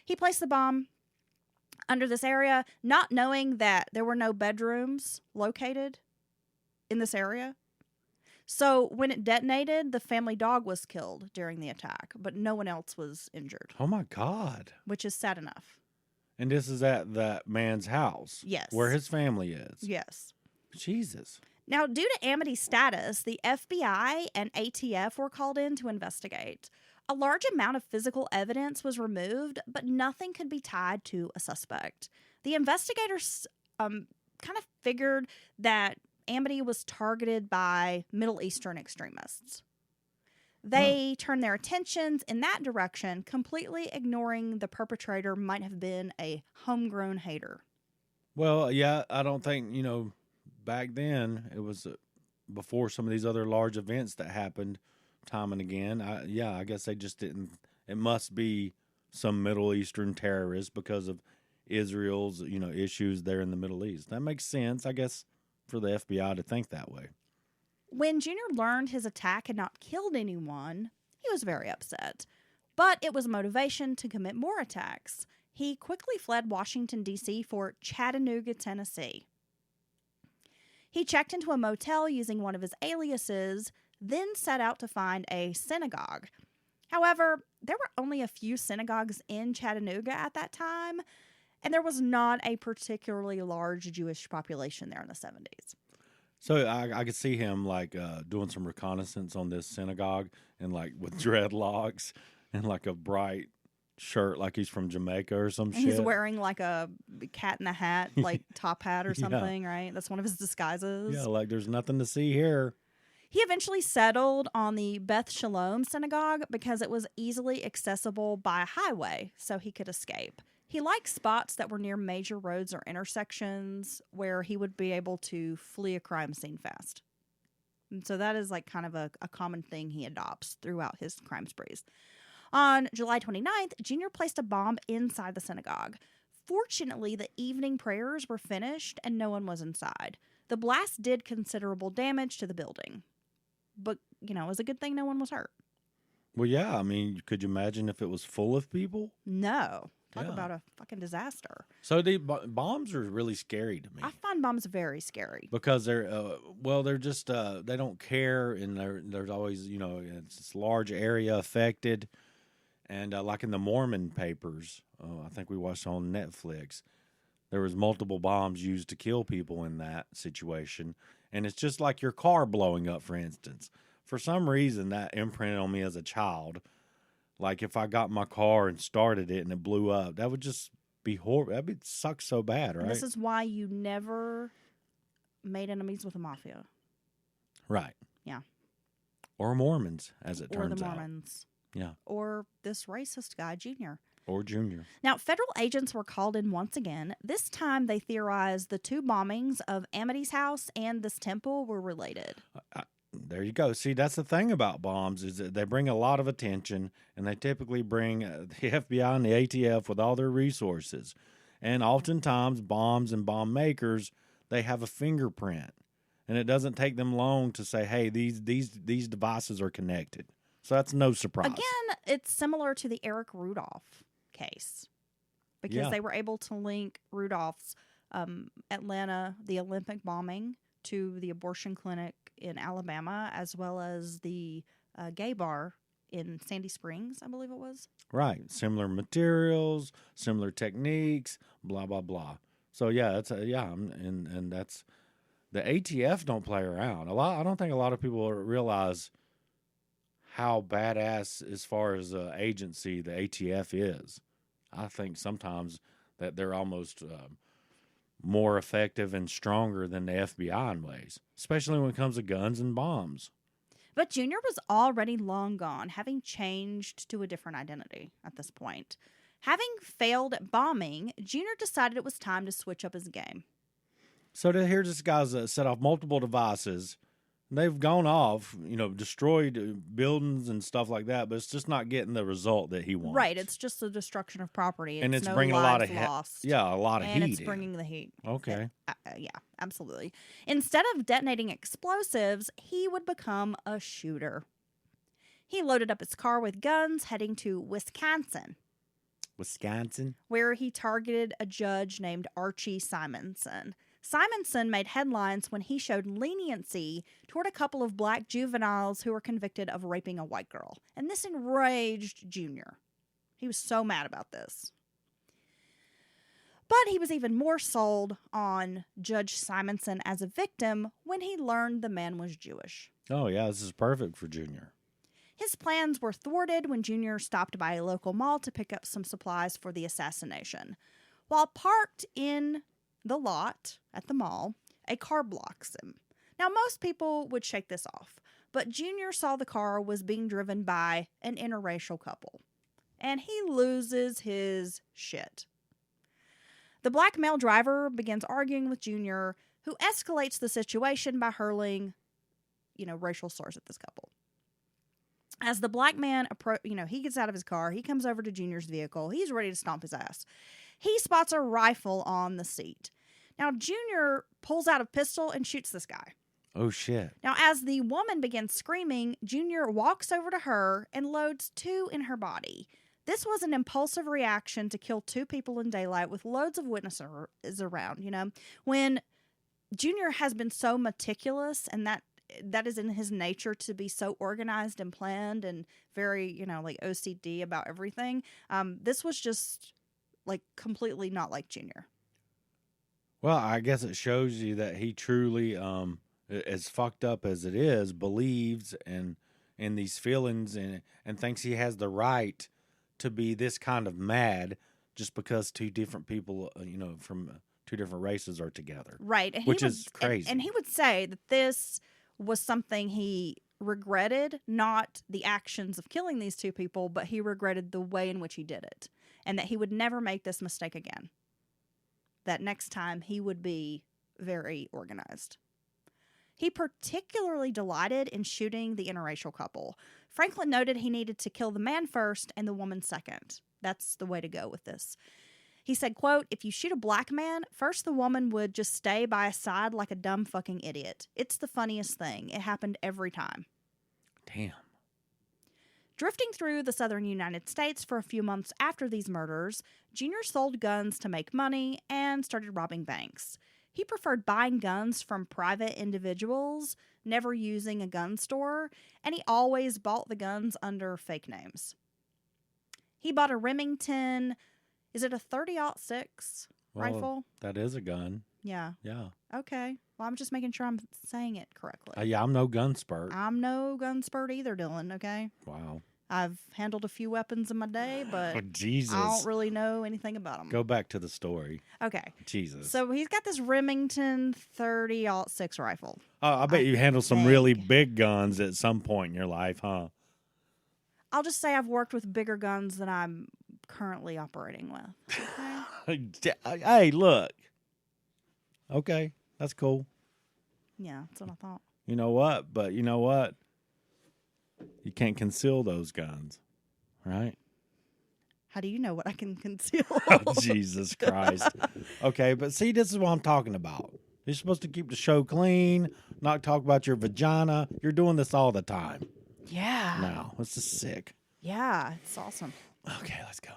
He placed the bomb under this area, not knowing that there were no bedrooms located in this area. So when it detonated, the family dog was killed during the attack, but no one else was injured. Oh, my God. Which is sad enough. And this is at that man's house. Yes. Where his family is. Yes. Jesus. Now, due to Amity's status, the FBI and ATF were called in to investigate. A large amount of physical evidence was removed, but nothing could be tied to a suspect. The investigators kind of figured that Amity was targeted by Middle Eastern extremists. They turned their attentions in that direction, completely ignoring the perpetrator might have been a homegrown hater. Well, yeah, I don't think, back then, it was before some of these other large events that happened time and again. I guess they just didn't. It must be some Middle Eastern terrorist because of Israel's, issues there in the Middle East. That makes sense, I guess, for the FBI to think that way. When Junior learned his attack had not killed anyone, he was very upset. But it was motivation to commit more attacks. He quickly fled Washington, D.C. for Chattanooga, Tennessee. He checked into a motel using one of his aliases, then set out to find a synagogue. However, there were only a few synagogues in Chattanooga at that time, and there was not a particularly large Jewish population there in the 70s. So I could see him like doing some reconnaissance on this synagogue and like with dreadlocks and like a bright shirt like he's from Jamaica or some shit. He's wearing like a cat in a hat, like top hat or Yeah. something, right? That's one of his disguises. Yeah, like there's nothing to see here. He eventually settled on the Beth Shalom synagogue because it was easily accessible by highway, so he could escape. He liked spots that were near major roads or intersections where he would be able to flee a crime scene fast. And so that is like kind of a common thing he adopts throughout his crime sprees. On July 29th, Junior placed a bomb inside the synagogue. Fortunately, the evening prayers were finished and no one was inside. The blast did considerable damage to the building. But, it was a good thing no one was hurt. Well, yeah, I mean, could you imagine if it was full of people? No. Talk Yeah. about a fucking disaster. So the bombs are really scary to me. I find bombs very scary. Because they're just they don't care, and there's always it's this large area affected, and like in the Mormon papers, I think we watched on Netflix, there was multiple bombs used to kill people in that situation, and it's just like your car blowing up, for instance. For some reason, that imprinted on me as a child. Like if I got my car and started it and it blew up, that would just be horrible. That would suck so bad, right? And this is why you never made enemies with the mafia. Right. Yeah. Or Mormons, as it Or turns the out. Mormons. Yeah. Or this racist guy, Junior. Or Junior. Now, federal agents were called in once again. This time, they theorized the two bombings of Amity's house and this temple were related. There you go. See, that's the thing about bombs is that they bring a lot of attention, and they typically bring the FBI and the ATF with all their resources. And oftentimes, bombs and bomb makers, they have a fingerprint, and it doesn't take them long to say, "Hey, these devices are connected." So that's no surprise. Again, it's similar to the Eric Rudolph case because they were able to link Rudolph's Atlanta, the Olympic bombing, to the abortion clinic in Alabama, as well as the gay bar in Sandy Springs, I believe it was. Right. Similar materials, similar techniques, blah, blah, blah. So, yeah, and that's the ATF don't play around. I don't think a lot of people realize how badass as far as agency the ATF is. I think sometimes that they're almost more effective and stronger than the FBI in ways, especially when it comes to guns and bombs. But Junior was already long gone, having changed to a different identity at this point. Having failed at bombing, Junior decided it was time to switch up his game. So here's this guy's set off multiple devices. They've gone off, destroyed buildings and stuff like that, but it's just not getting the result that he wants. Right, it's just the destruction of property. And it's no bringing a lot of lost. a lot of and heat. it's bringing the heat. Okay. Yeah, absolutely. Instead of detonating explosives, he would become a shooter. He loaded up his car with guns, heading to Wisconsin, where he targeted a judge named Archie Simonson. Simonson made headlines when he showed leniency toward a couple of black juveniles who were convicted of raping a white girl. And this enraged Junior. He was so mad about this. But he was even more sold on Judge Simonson as a victim when he learned the man was Jewish. Oh, yeah, this is perfect for Junior. His plans were thwarted when Junior stopped by a local mall to pick up some supplies for the assassination. While parked in the lot at the mall, a car blocks him. Now, most people would shake this off, but Junior saw the car was being driven by an interracial couple, and he loses his shit. The black male driver begins arguing with Junior, who escalates the situation by hurling, racial slurs at this couple. As the black man, he gets out of his car, he comes over to Junior's vehicle, he's ready to stomp his ass. He spots a rifle on the seat. Now, Junior pulls out a pistol and shoots this guy. Oh, shit. Now, as the woman begins screaming, Junior walks over to her and loads two in her body. This was an impulsive reaction to kill two people in daylight with loads of witnesses around, When Junior has been so meticulous and that that is in his nature to be so organized and planned and very, like OCD about everything. This was just like completely not like Junior. Well, I guess it shows you that he truly, as fucked up as it is, believes in these feelings and thinks he has the right to be this kind of mad just because two different people, from two different races are together. Right. And which is crazy. And he would say that this was something he regretted, not the actions of killing these two people, but he regretted the way in which he did it, and that he would never make this mistake again. That next time he would be very organized. He particularly delighted in shooting the interracial couple. Franklin noted he needed to kill the man first and the woman second. That's the way to go with this. He said, quote, "If you shoot a black man, first the woman would just stay by his side like a dumb fucking idiot. It's the funniest thing. It happened every time." Damn. Drifting through the southern United States for a few months after these murders, Junior sold guns to make money and started robbing banks. He preferred buying guns from private individuals, never using a gun store, and he always bought the guns under fake names. He bought a Remington, is it a 30-06 rifle? That is a gun. Yeah. Yeah. Okay. Well, I'm just making sure I'm saying it correctly. Yeah, I'm no gun spurt. I'm no gun spurt either, Dylan, okay? Wow. I've handled a few weapons in my day, but Oh, Jesus. I don't really know anything about them. Go back to the story. Okay. Jesus. So he's got this Remington 30-06 rifle. Oh, I bet you handled some really big guns at some point in your life, huh? I'll just say I've worked with bigger guns than I'm currently operating with. Okay? Hey, look. Okay, that's cool. Yeah, that's what I thought. You know what? But you know what? You can't conceal those guns, right? How do you know what I can conceal? Oh, Jesus Christ. Okay, but see, this is what I'm talking about. You're supposed to keep the show clean, not talk about your vagina. You're doing this all the time. Yeah. No, this is sick. Yeah, it's awesome. Okay, let's go.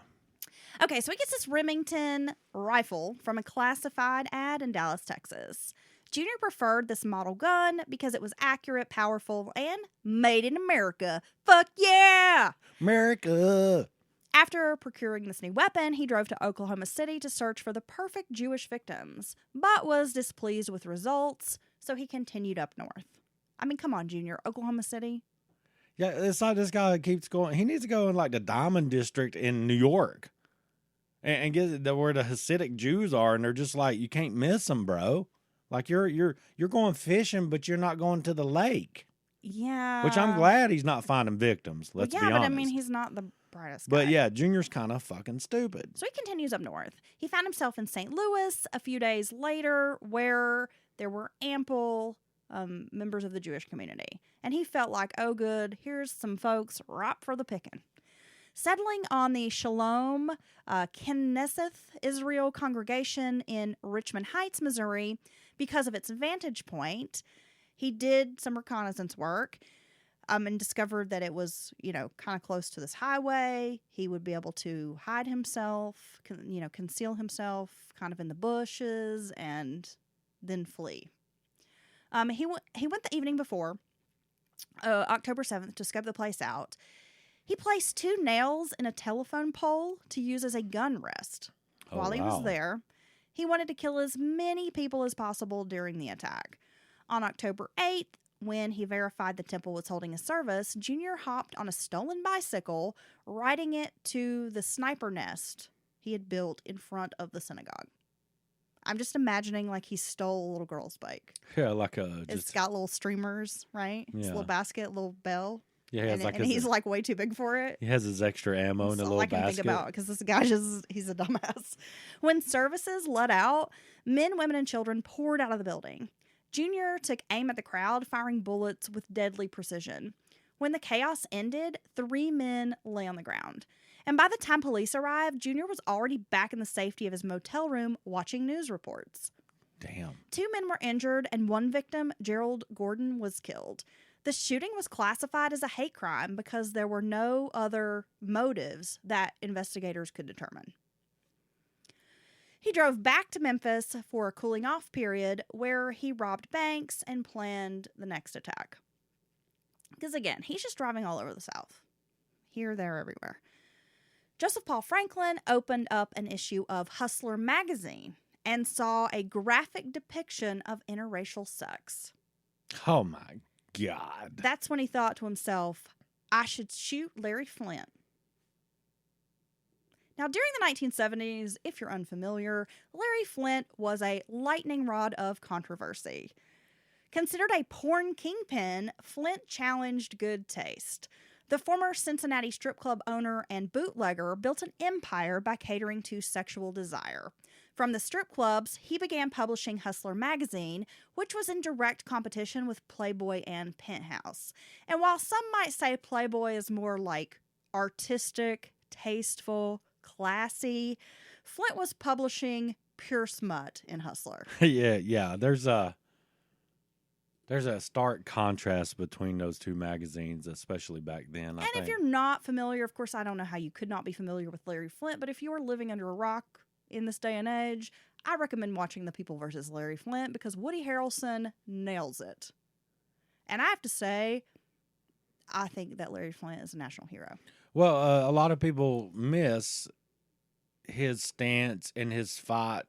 Okay, so he gets this Remington rifle from a classified ad in Dallas, Texas. Junior preferred this model gun because it was accurate, powerful, and made in America. Fuck yeah! America! After procuring this new weapon, he drove to Oklahoma City to search for the perfect Jewish victims, but was displeased with results, so he continued up north. I mean, come on, Junior. Oklahoma City? Yeah, it's not this guy that keeps going. He needs to go in like the Diamond District in New York and get where the Hasidic Jews are, and they're just like, you can't miss them, bro. Like you're going fishing, but you're not going to the lake. Yeah. Which I'm glad he's not finding victims. Let's be honest. Yeah, but I mean, he's not the brightest guy. But yeah, Junior's kind of fucking stupid. So he continues up north. He found himself in St. Louis a few days later, where there were ample members of the Jewish community. And he felt like, oh, good, here's some folks ripe for the picking. Settling on the Shalom Knesset Israel congregation in Richmond Heights, Missouri, because of its vantage point, he did some reconnaissance work and discovered that it was, kind of close to this highway. He would be able to hide himself, conceal himself kind of in the bushes and then flee. He went the evening before, October 7th, to scope the place out. He placed 2 nails in a telephone pole to use as a gun rest. While he was there, he wanted to kill as many people as possible during the attack. On October 8th, when he verified the temple was holding a service, Junior hopped on a stolen bicycle, riding it to the sniper nest he had built in front of the synagogue. I'm just imagining like he stole a little girl's bike. Yeah, like a. It's got little streamers, right? It's a little basket, little bell. Yeah, and he's like way too big for it. He has his extra ammo in a little basket. All I can think about, because this guy he's a dumbass. When services let out, men, women, and children poured out of the building. Junior took aim at the crowd, firing bullets with deadly precision. When the chaos ended, 3 men lay on the ground. And by the time police arrived, Junior was already back in the safety of his motel room watching news reports. Damn. 2 men were injured, and one victim, Gerald Gordon, was killed. The shooting was classified as a hate crime because there were no other motives that investigators could determine. He drove back to Memphis for a cooling off period where he robbed banks and planned the next attack. Because again, he's just driving all over the South. Here, there, everywhere. Joseph Paul Franklin opened up an issue of Hustler magazine and saw a graphic depiction of interracial sex. Oh, my God. That's when he thought to himself, I should shoot Larry Flynt. Now, during the 1970s, if you're unfamiliar, Larry Flynt was a lightning rod of controversy. Considered a porn kingpin, Flynt challenged good taste. The former Cincinnati strip club owner and bootlegger built an empire by catering to sexual desire. From the strip clubs, he began publishing Hustler magazine, which was in direct competition with Playboy and Penthouse. And while some might say Playboy is more like artistic, tasteful, classy, Flynt was publishing pure smut in Hustler. Yeah. There's a stark contrast between those two magazines, especially back then. I think. If you're not familiar, of course, I don't know how you could not be familiar with Larry Flynt, but if you are living under a rock in this day and age, I recommend watching The People versus Larry Flynt because Woody Harrelson nails it. And I have to say, I think that Larry Flynt is a national hero. Well, a lot of people miss his stance and his fight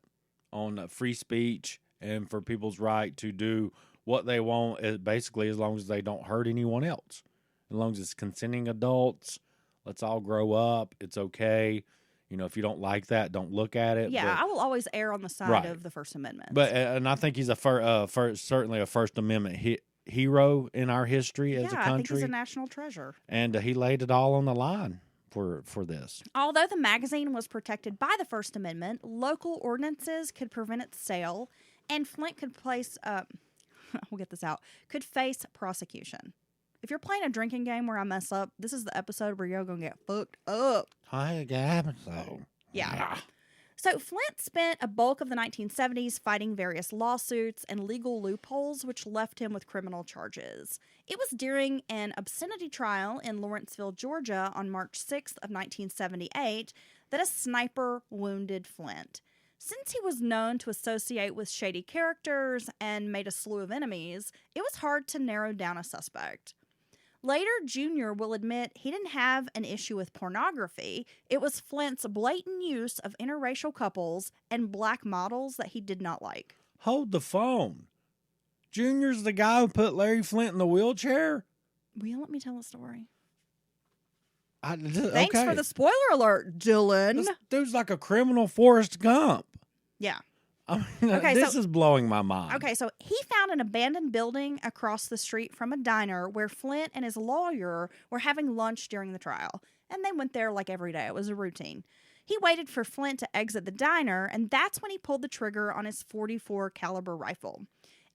on free speech and for people's right to do what they want, basically, as long as they don't hurt anyone else. As long as it's consenting adults, let's all grow up. It's okay. You know, if you don't like that, don't look at it. Yeah, I will always err on the side of the First Amendment. But and I think he's certainly a First Amendment hero in our history as a country. I think he's a national treasure. And he laid it all on the line for this. Although the magazine was protected by the First Amendment, local ordinances could prevent its sale, and Flynt could we'll get this out, could face prosecution. If you're playing a drinking game where I mess up, this is the episode where you're going to get fucked up. Yeah. So Flynt spent a bulk of the 1970s fighting various lawsuits and legal loopholes, which left him with criminal charges. It was during an obscenity trial in Lawrenceville, Georgia on March 6th of 1978 that a sniper wounded Flynt. Since he was known to associate with shady characters and made a slew of enemies, it was hard to narrow down a suspect. Later, Junior will admit he didn't have an issue with pornography. It was Flynt's blatant use of interracial couples and black models that he did not like. Hold the phone. Junior's the guy who put Larry Flynt in the wheelchair? Will you let me tell the story? Thanks for the spoiler alert, Dylan. This dude's like a criminal Forrest Gump. Yeah. I mean, this is blowing my mind. Okay, so he found an abandoned building across the street from a diner where Flynt and his lawyer were having lunch during the trial. And they went there like every day. It was a routine. He waited for Flynt to exit the diner, and that's when he pulled the trigger on his .44 caliber rifle.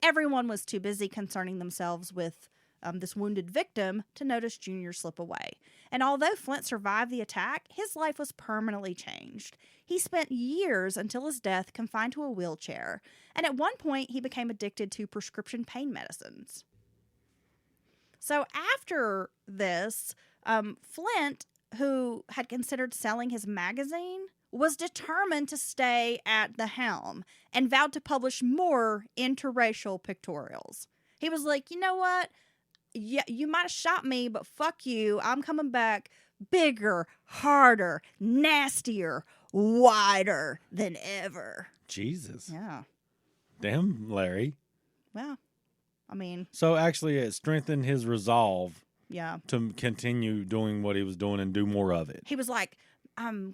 Everyone was too busy concerning themselves with this wounded victim to notice Junior slip away. And although Flynt survived the attack, his life was permanently changed. He spent years until his death confined to a wheelchair, and at one point he became addicted to prescription pain medicines. So after this, Flynt, who had considered selling his magazine, was determined to stay at the helm and vowed to publish more interracial pictorials. He was like, you know what? Yeah, you might have shot me, but fuck you. I'm coming back bigger, harder, nastier, wider than ever. Jesus. Yeah. Damn, Larry. Well, I mean. So actually it strengthened his resolve. Yeah. To continue doing what he was doing and do more of it. He was like,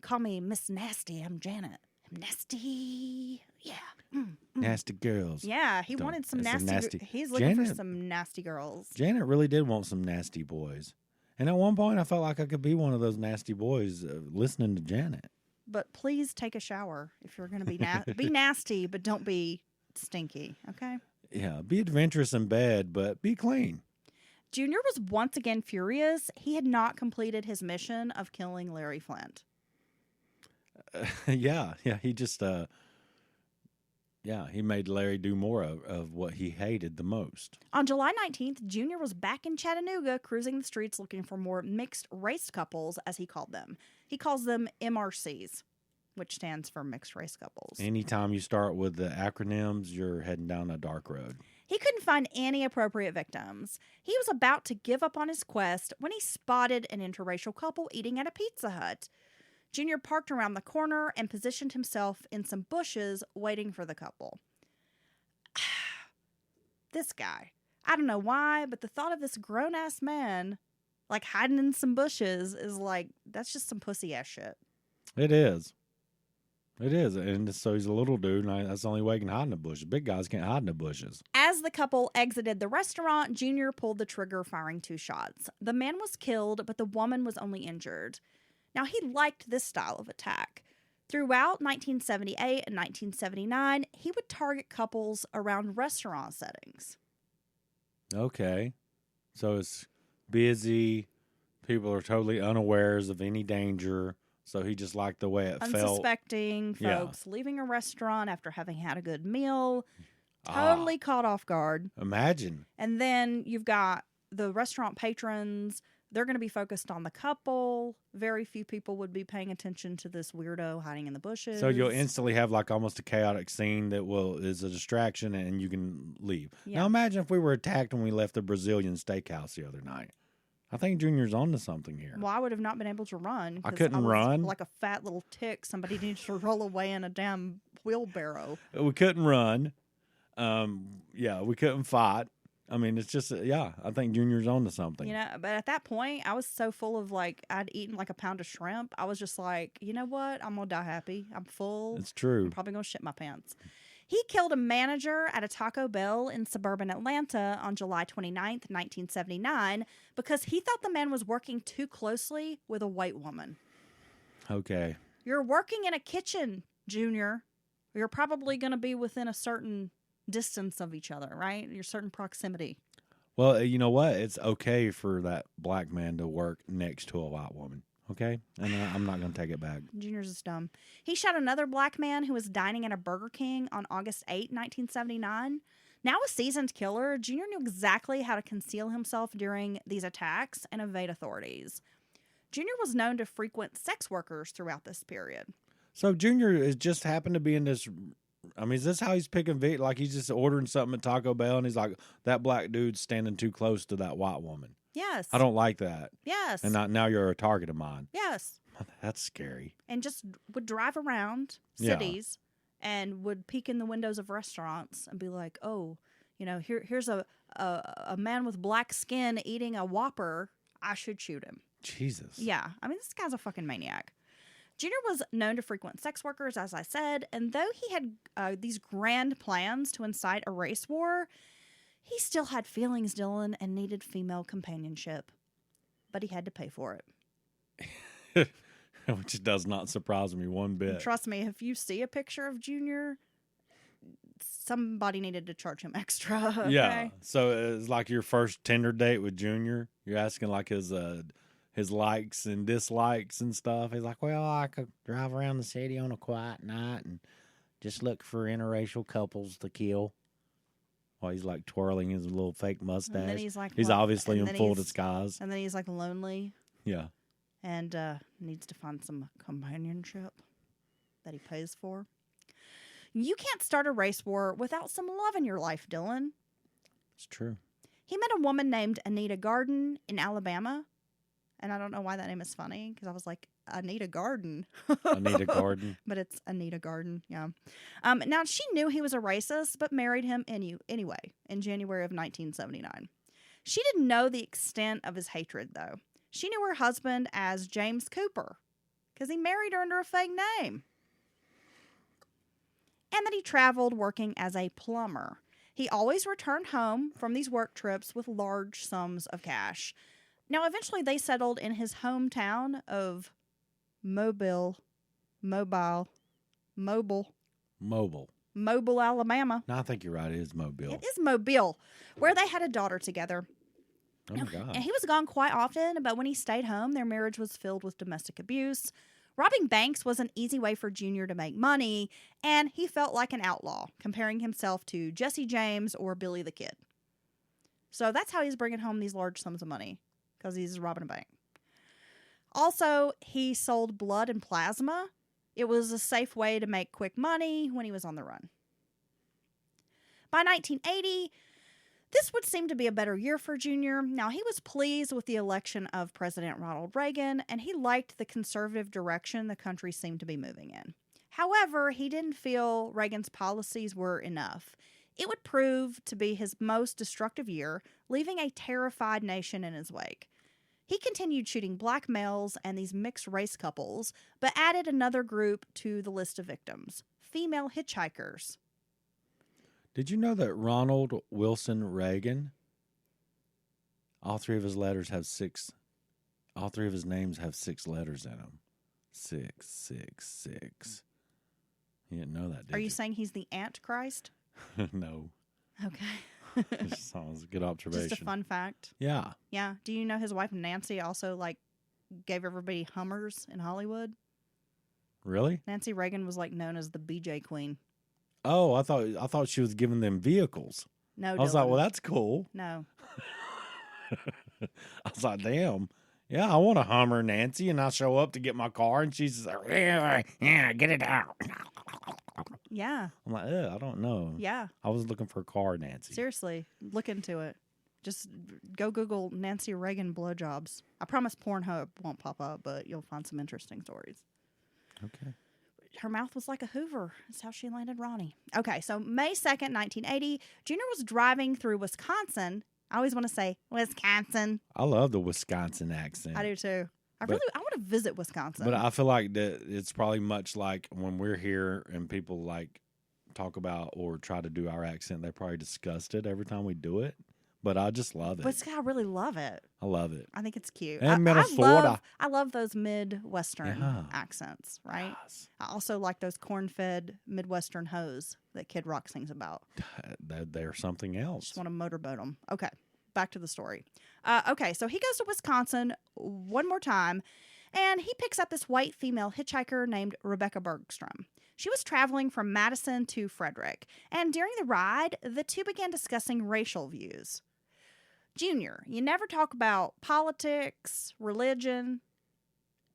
call me Miss Nasty. I'm Janet. I'm nasty. Yeah. Nasty girls. Yeah, he wanted some nasty. He's looking for some nasty girls. Janet really did want some nasty boys. And at one point, I felt like I could be one of those nasty boys listening to Janet. But please take a shower if you're going to be be nasty, but don't be stinky, okay? Yeah, be adventurous in bed, but be clean. Junior was once again furious. He had not completed his mission of killing Larry Flynt. Yeah, he just... he made Larry do more of what he hated the most. On July 19th, Junior was back in Chattanooga cruising the streets looking for more mixed-race couples, as he called them. He calls them MRCs. which stands for mixed race couples. Anytime you start with the acronyms, you're heading down a dark road. He couldn't find any appropriate victims. He was about to give up on his quest when he spotted an interracial couple eating at a Pizza Hut. Junior parked around the corner and positioned himself in some bushes waiting for the couple. This guy. I don't know why, but the thought of this grown-ass man, like, hiding in some bushes is like, that's just some pussy-ass shit. It is. It is. And so he's a little dude, and that's the only way he can hide in the bushes. Big guys can't hide in the bushes. As the couple exited the restaurant, Junior pulled the trigger, firing 2 shots. The man was killed, but the woman was only injured. Now, he liked this style of attack. Throughout 1978 and 1979, he would target couples around restaurant settings. Okay. So it's busy. People are totally unawares of any danger. So he just liked the way it felt. Unsuspecting folks leaving a restaurant after having had a good meal. Totally caught off guard. Imagine. And then you've got the restaurant patrons. They're going to be focused on the couple. Very few people would be paying attention to this weirdo hiding in the bushes. So you'll instantly have like almost a chaotic scene that is a distraction and you can leave. Yeah. Now imagine if we were attacked when we left the Brazilian steakhouse the other night. I think Junior's on to something here. Well, I would have not been able to run. I 'cause couldn't was run. like a fat little tick. Somebody needed to roll away in a damn wheelbarrow. We couldn't run. We couldn't fight. I mean, it's just, I think Junior's on to something. You know, but at that point, I was so full of like, I'd eaten like a pound of shrimp. I was just like, you know what? I'm going to die happy. I'm full. It's true. I'm probably going to shit my pants. He killed a manager at a Taco Bell in suburban Atlanta on July 29th, 1979, because he thought the man was working too closely with a white woman. Okay. You're working in a kitchen, Junior. You're probably going to be within a certain distance of each other, right? Your certain proximity. Well, you know what? It's okay for that black man to work next to a white woman. Okay? And I'm not going to take it back. Junior's is dumb. He shot another black man who was dining at a Burger King on August 8, 1979. Now a seasoned killer, Junior knew exactly how to conceal himself during these attacks and evade authorities. Junior was known to frequent sex workers throughout this period. So Junior is just happened to be in this. I mean, is this how he's picking like he's just ordering something at Taco Bell and he's like, that black dude's standing too close to that white woman. Yes. I don't like that. Yes. And now you're a target of mine. Yes. That's scary. And just would drive around cities and would peek in the windows of restaurants and be like, oh, you know, here's a man with black skin eating a Whopper. I should shoot him. Jesus. Yeah. I mean, this guy's a fucking maniac. Junior was known to frequent sex workers, as I said, and though he had these grand plans to incite a race war, he still had feelings, Dylan, and needed female companionship. But he had to pay for it. Which does not surprise me one bit. And trust me, if you see a picture of Junior, somebody needed to charge him extra. Okay? Yeah. So it's like your first Tinder date with Junior. You're asking like his likes and dislikes and stuff. He's like, well, I could drive around the city on a quiet night and just look for interracial couples to kill. While he's like twirling his little fake mustache. And then he's like, he's well, obviously and in then full he's- disguise. And then he's like lonely Yeah. and needs to find some companionship that he pays for. You can't start a race war without some love in your life, Dylan. It's true. He met a woman named Anita Garden in Alabama. And I don't know why that name is funny, because I was like, Anita Garden. Anita Garden. But it's Anita Garden, yeah. Now, she knew he was a racist, but married him anyway in January of 1979. She didn't know the extent of his hatred, though. She knew her husband as James Cooper, because he married her under a fake name. And that he traveled working as a plumber. He always returned home from these work trips with large sums of cash. Now, eventually they settled in his hometown of Mobile, Alabama. No, I think you're right. It is Mobile. It is Mobile, where they had a daughter together. Oh, my God. And he was gone quite often, but when he stayed home, their marriage was filled with domestic abuse. Robbing banks was an easy way for Junior to make money, and he felt like an outlaw, comparing himself to Jesse James or Billy the Kid. So that's how he's bringing home these large sums of money, because he's robbing a bank. Also, he sold blood and plasma, It was a safe way to make quick money when he was on the run. By 1980, this would seem to be a better year for Junior. Now, he was pleased with the election of President Ronald Reagan, and he liked the conservative direction the country seemed to be moving in. However, he didn't feel Reagan's policies were enough. It would prove to be his most destructive year, leaving a terrified nation in his wake. He continued shooting black males and these mixed-race couples, but added another group to the list of victims, female hitchhikers. Did you know that Ronald Wilson Reagan, all three of his names have 6 letters in them? 666. You didn't know that, did you? Are you saying he's the Antichrist? No. Okay. That sounds a good observation. Just a fun fact. Yeah. Yeah. Do you know his wife Nancy also gave everybody Hummers in Hollywood? Really? Nancy Reagan was known as the BJ Queen. Oh, I thought she was giving them vehicles. No, I was like, Dylan. well, that's cool. No. I was like, damn. Yeah, I want a Hummer, Nancy, and I show up to get my car, and she's like, yeah, get it out. Yeah. I'm like, I don't know. Yeah. I was looking for a car, Nancy. Seriously, look into it. Just go Google Nancy Reagan blowjobs. I promise Pornhub won't pop up, but you'll find some interesting stories. Okay. Her mouth was like a Hoover. That's how she landed Ronnie. Okay, so May 2nd, 1980, Junior was driving through Wisconsin. I always want to say Wisconsin. I love the Wisconsin accent. I do too. I want to visit Wisconsin. But I feel like that it's probably much like when we're here and people talk about or try to do our accent, they're probably disgusted every time we do it. But I just love it. But I really love it. I love it. I think it's cute. And Minnesota. I love those Midwestern Yeah. accents, right? Yes. I also like those corn-fed Midwestern hoes that Kid Rock sings about. They're something else. Just want to motorboat them. Okay, back to the story. Okay, so he goes to Wisconsin one more time, and he picks up this white female hitchhiker named Rebecca Bergstrom. She was traveling from Madison to Frederick, and during the ride, the two began discussing racial views. Junior, you never talk about politics, religion,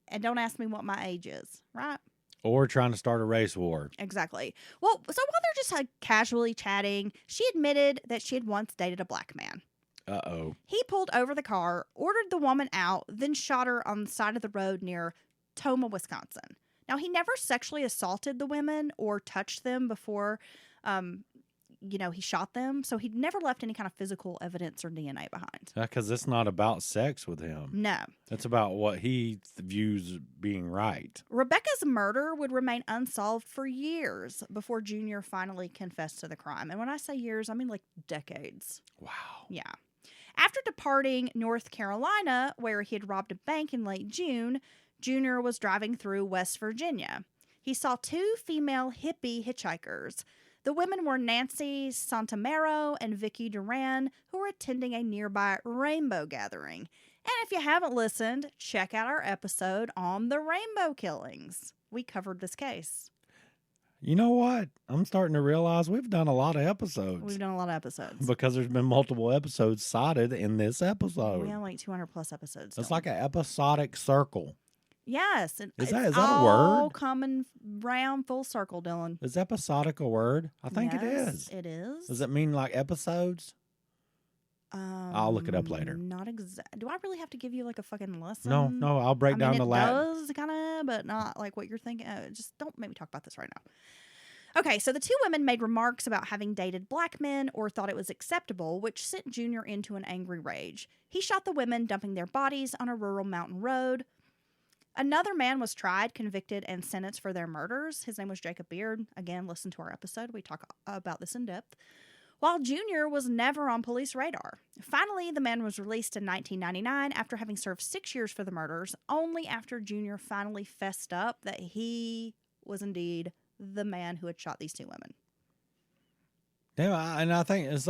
and don't ask me what my age is, right? Or trying to start a race war. Exactly. Well, so while they're just casually chatting, she admitted that she had once dated a black man. Uh-oh. He pulled over the car, ordered the woman out, then shot her on the side of the road near Toma, Wisconsin. Now, he never sexually assaulted the women or touched them before, he shot them. So he'd never left any kind of physical evidence or DNA behind. Because it's not about sex with him. No. It's about what he views being right. Rebecca's murder would remain unsolved for years before Junior finally confessed to the crime. And when I say years, I mean decades. Wow. Yeah. After departing North Carolina, where he had robbed a bank in late June, Junior was driving through West Virginia. He saw two female hippie hitchhikers. The women were Nancy Santamero and Vicky Duran, who were attending a nearby rainbow gathering. And if you haven't listened, check out our episode on the rainbow killings. We covered this case. You know what? I'm starting to realize we've done a lot of episodes. We've done a lot of episodes. Because there's been multiple episodes cited in this episode. We have 200 plus episodes. It's still. like an episodic circle. Yes. Is that a all word? coming round full circle, Dylan. Is episodic a word? I think it Yes, is. It is. Does it mean like episodes? I'll look it up later. Not exact. Do I really have to give you a fucking lesson? No, I'll break down the Latin. It does kind of, but not like what you're thinking. Just don't make me talk about this right now. Okay, so the two women made remarks about having dated black men or thought it was acceptable, which sent Junior into an angry rage. He shot the women, dumping their bodies on a rural mountain road. Another man was tried, convicted, and sentenced for their murders. His name was Jacob Beard. Again, listen to our episode. We talk about this in depth. While Junior was never on police radar. Finally, the man was released in 1999 after having served 6 years for the murders, only after Junior finally fessed up that he was indeed the man who had shot these two women. Yeah, and I think it's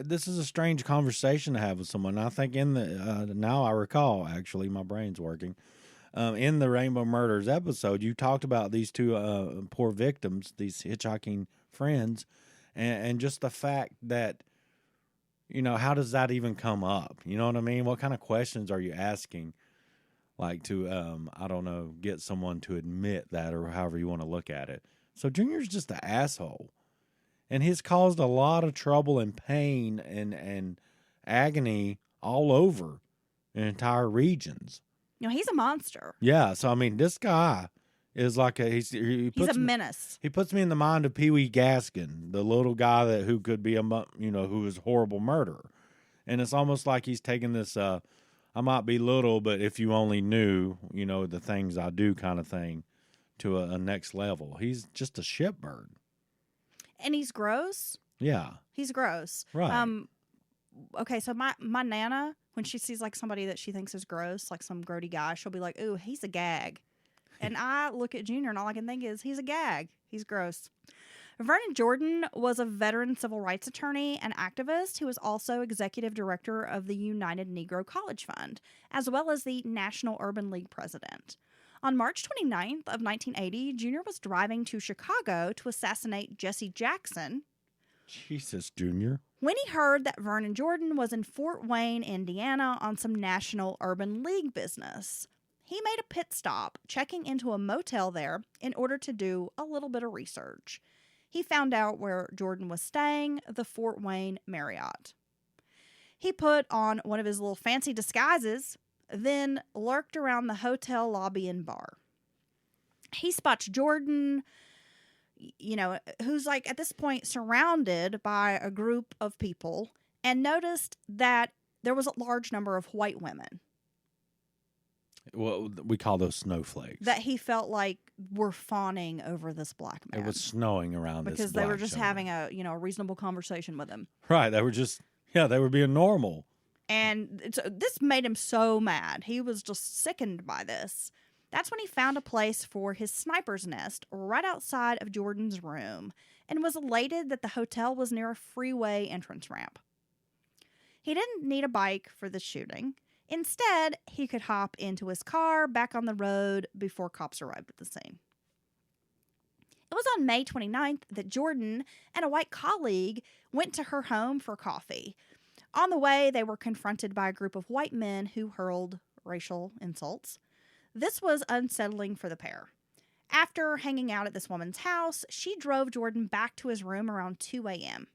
this is a strange conversation to have with someone. I think now I recall, actually, my brain's working. In the Rainbow Murders episode, you talked about these two poor victims, these hitchhiking friends, and just the fact that, how does that even come up? You know what I mean? What kind of questions are you asking like to I don't know, get someone to admit that, or however you want to look at it. So Junior's just an asshole, and he's caused a lot of trouble and pain and agony all over in entire regions. He's a monster. Yeah, so I mean, this guy is like He's a menace. He puts me in the mind of Pee Wee Gaskin, the little guy who could be who was a horrible murderer, and it's almost like he's taking this. I might be little, but if you only knew, the things I do, kind of thing, to a next level. He's just a shitbird, and he's gross. Yeah, he's gross. Right. Okay, so my nana, when she sees like somebody that she thinks is gross, like some grody guy, she'll be like, "Ooh, he's a gag." And I look at Junior and all I can think is, he's a gag. He's gross. Vernon Jordan was a veteran civil rights attorney and activist who was also executive director of the United Negro College Fund, as well as the National Urban League president. On March 29th of 1980, Junior was driving to Chicago to assassinate Jesse Jackson. Jesus, Junior. When he heard that Vernon Jordan was in Fort Wayne, Indiana on some National Urban League business, he made a pit stop, checking into a motel there in order to do a little bit of research. He found out where Jordan was staying, the Fort Wayne Marriott. He put on one of his little fancy disguises, then lurked around the hotel lobby and bar. He spots Jordan, who's like at this point surrounded by a group of people, and noticed that there was a large number of white women. Well, we call those snowflakes. That he felt like were fawning over this black man. It was snowing around because they were just having a reasonable conversation with him. Right. They were they were being normal. And this made him so mad. He was just sickened by this. That's when he found a place for his sniper's nest right outside of Jordan's room and was elated that the hotel was near a freeway entrance ramp. He didn't need a bike for the shooting. Instead, he could hop into his car back on the road before cops arrived at the scene. It was on May 29th that Jordan and a white colleague went to her home for coffee. On the way, they were confronted by a group of white men who hurled racial insults. This was unsettling for the pair. After hanging out at this woman's house, she drove Jordan back to his room around 2 a.m.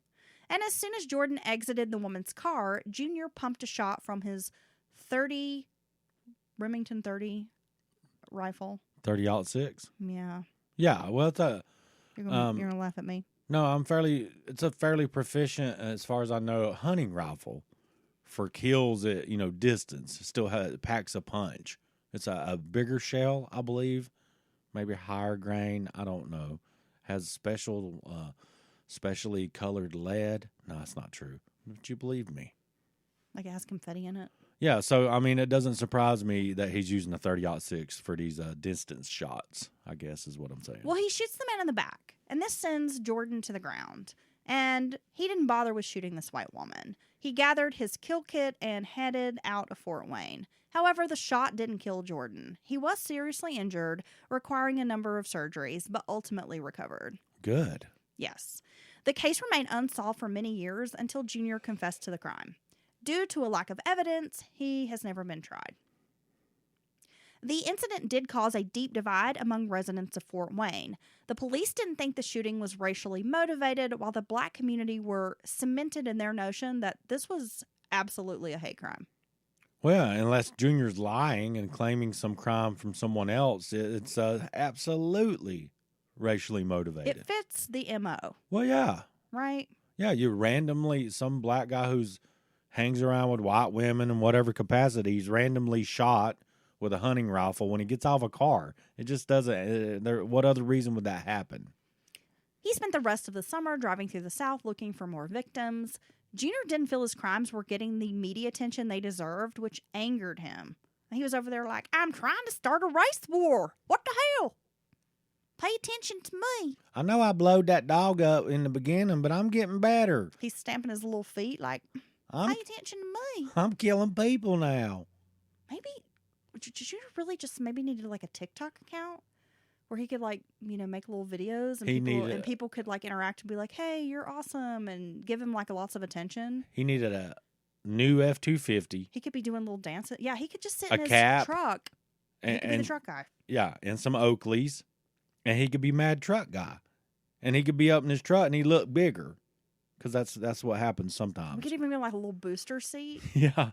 And as soon as Jordan exited the woman's car, Junior pumped a shot from his Remington 30 rifle. 30-06? Yeah. Yeah, well, it's you're gonna laugh at me. No, it's a fairly proficient, as far as I know, hunting rifle for kills at, distance. It still packs a punch. It's a bigger shell, I believe. Maybe higher grain. I don't know. Has specially colored lead. No, that's not true. But you believe me. Like it has confetti in it? Yeah, so, I mean, it doesn't surprise me that he's using a 30-06 for these distance shots, I guess is what I'm saying. Well, he shoots the man in the back, and this sends Jordan to the ground. And he didn't bother with shooting this white woman. He gathered his kill kit and headed out of Fort Wayne. However, the shot didn't kill Jordan. He was seriously injured, requiring a number of surgeries, but ultimately recovered. Good. Yes. The case remained unsolved for many years until Junior confessed to the crime. Due to a lack of evidence, he has never been tried. The incident did cause a deep divide among residents of Fort Wayne. The police didn't think the shooting was racially motivated, while the black community were cemented in their notion that this was absolutely a hate crime. Well, unless Junior's lying and claiming some crime from someone else, it's absolutely racially motivated. It fits the MO. Well, yeah. Right? Yeah, you randomly, some black guy who's hangs around with white women in whatever capacity, he's randomly shot with a hunting rifle when he gets out of a car. It just doesn't. What other reason would that happen? He spent the rest of the summer driving through the South looking for more victims. Junior didn't feel his crimes were getting the media attention they deserved, which angered him. He was over there like, I'm trying to start a race war. What the hell? Pay attention to me. I know I blowed that dog up in the beginning, but I'm getting better. He's stamping his little feet like, pay attention to me. I'm killing people now. Maybe, Junior really just maybe needed like a TikTok account where he could like, make little videos and people could like interact and be like, hey, you're awesome, and give him like lots of attention. He needed a new F-250. He could be doing little dances. Yeah, he could just sit in his cap. truck He could be the truck guy. Yeah, and some Oakleys, and he could be Mad Truck Guy, and he could be up in his truck and he look bigger, because that's what happens sometimes. We could even be like a little booster seat. Yeah.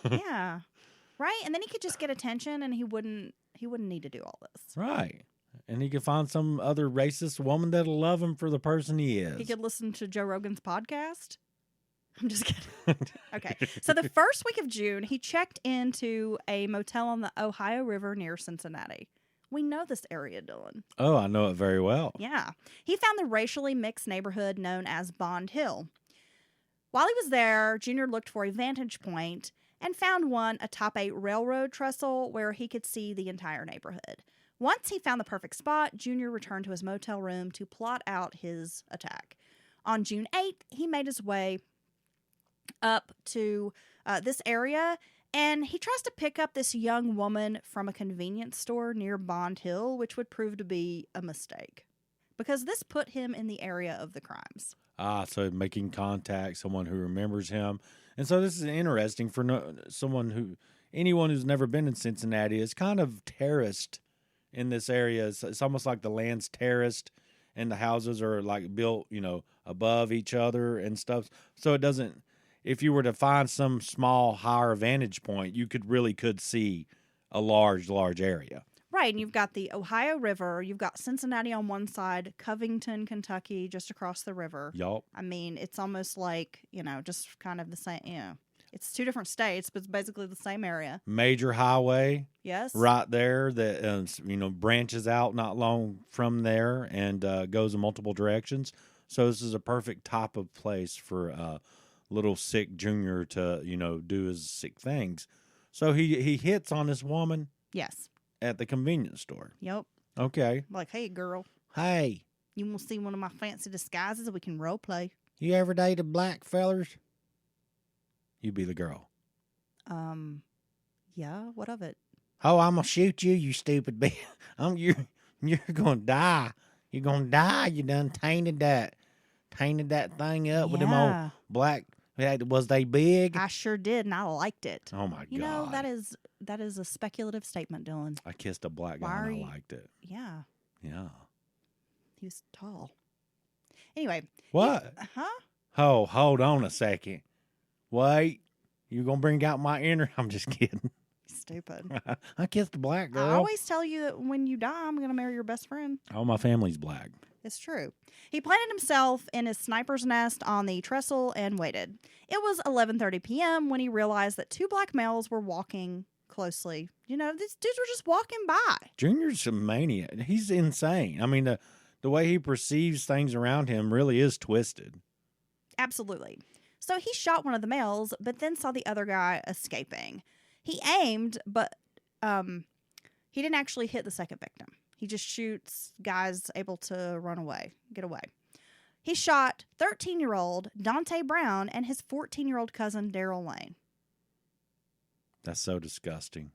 Yeah, right. And then he could just get attention, and he wouldn't need to do all this. Right. And he could find some other racist woman that'll love him for the person he is. He could listen to Joe Rogan's podcast. I'm just kidding. Okay. So the first week of June, he checked into a motel on the Ohio River near Cincinnati. We know this area, Dylan. Oh, I know it very well. Yeah. He found the racially mixed neighborhood known as Bond Hill. While he was there, Junior looked for a vantage point and found one atop a railroad trestle where he could see the entire neighborhood. Once he found the perfect spot, Junior returned to his motel room to plot out his attack. On June 8th, he made his way up to this area, and he tries to pick up this young woman from a convenience store near Bond Hill, which would prove to be a mistake because this put him in the area of the crimes. So making contact, someone who remembers him. And so this is interesting for anyone who's never been in Cincinnati is kind of terraced in this area. It's almost like the land's terraced and the houses are like built, above each other and stuff. So it doesn't, if you were to find some small higher vantage point, you could see a large area. Right, and you've got the Ohio River, you've got Cincinnati on one side, Covington, Kentucky, just across the river. Yup. I mean, it's almost like, just kind of the same, It's two different states, but it's basically the same area. Major highway. Yes. Right there that, branches out not long from there and goes in multiple directions. So this is a perfect type of place for little sick Junior to, do his sick things. So he hits on this woman. Yes. At the convenience store. Yep. Okay. Like, hey, girl. Hey. You want to see one of my fancy disguises? We can role play. You ever dated black fellers? You be the girl. Yeah, what of it? Oh, I'm going to shoot you, you stupid bitch. You're going to die. You're going to die. You done tainted that thing up with them old black. Was they big? I sure did, and I liked it. Oh, my God. That is a speculative statement, Dylan. I kissed a black guy and I liked it. Yeah. Yeah. He was tall. Anyway. What? Oh, hold on a second. Wait. You going to bring out my inner? I'm just kidding. Stupid. I kissed a black girl. I always tell you that when you die, I'm going to marry your best friend. All my family's black. It's true. He planted himself in his sniper's nest on the trestle and waited. It was 11:30 p.m. when he realized that two black males were walking closely. These dudes were just walking by. Junior's a maniac. He's insane. I mean, the way he perceives things around him really is twisted. Absolutely. So he shot one of the males, but then saw the other guy escaping. He aimed, but he didn't actually hit the second victim. He just shoots guys able to get away. He shot 13-year-old Dante Brown and his 14-year-old cousin Daryl Lane. That's so disgusting.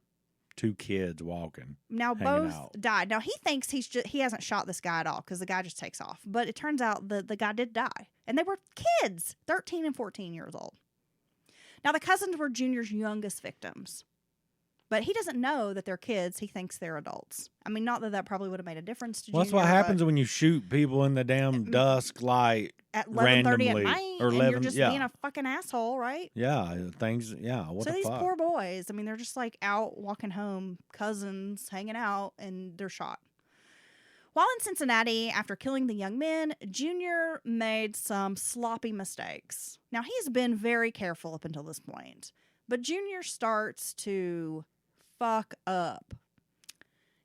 Two kids walking. Now both died. Now he thinks he hasn't shot this guy at all because the guy just takes off. But it turns out the guy did die. And they were kids, 13 and 14 years old. Now the cousins were Junior's youngest victims. But he doesn't know that they're kids. He thinks they're adults. I mean, not that probably would have made a difference to Junior. That's what happens when you shoot people in the damn dusk light at 11:30 at night, or 11, and you're just being a fucking asshole, right? Yeah, things. Yeah, what so the these fuck? poor boys. I mean, they're just like out walking home, cousins hanging out, and they're shot. While in Cincinnati, after killing the young men, Junior made some sloppy mistakes. Now he's been very careful up until this point, but Junior starts to fuck up.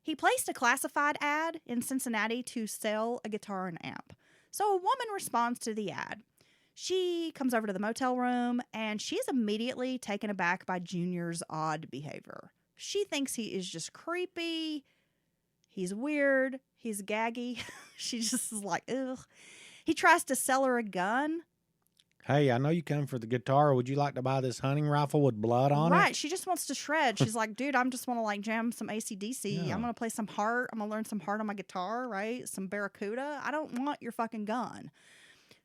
He placed a classified ad in Cincinnati to sell a guitar and amp. So a woman responds to the ad. She comes over to the motel room and she's immediately taken aback by Junior's odd behavior. She thinks he is just creepy. He's weird. He's gaggy. She just is like, ugh. He tries to sell her a gun. Hey, I know you come for the guitar. Would you like to buy this hunting rifle with blood on it? Right. She just wants to shred. She's like, dude, I just want to jam some AC/DC. Yeah. I'm going to play some Heart. I'm going to learn some Heart on my guitar, right? Some Barracuda. I don't want your fucking gun.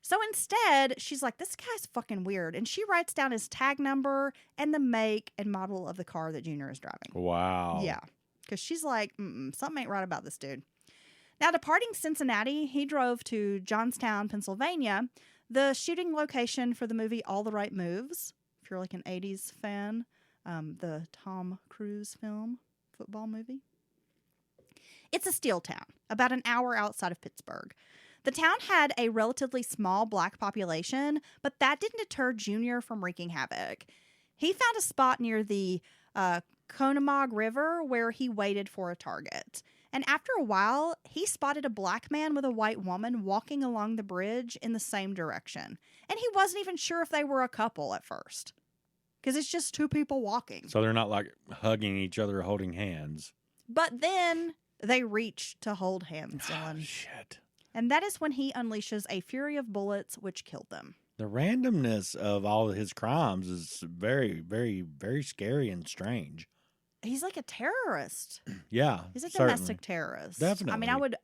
So instead, she's like, this guy's fucking weird. And she writes down his tag number and the make and model of the car that Junior is driving. Wow. Yeah. Because she's like, something ain't right about this dude. Now, departing Cincinnati, he drove to Johnstown, Pennsylvania, the shooting location for the movie All the Right Moves. If you're like an 80s fan, the Tom Cruise film, football movie. It's a steel town, about an hour outside of Pittsburgh. The town had a relatively small black population, but that didn't deter Junior from wreaking havoc. He found a spot near the Conemaugh River where he waited for a target. And after a while, he spotted a black man with a white woman walking along the bridge in the same direction. And he wasn't even sure if they were a couple at first. Because it's just two people walking. So they're not like hugging each other or holding hands. But then they reach to hold hands, Dylan. Shit. And that is when he unleashes a fury of bullets, which killed them. The randomness of all of his crimes is very, very, very scary and strange. He's like a terrorist. Yeah. He's a certainly. domestic terrorist. Definitely. I mean, I would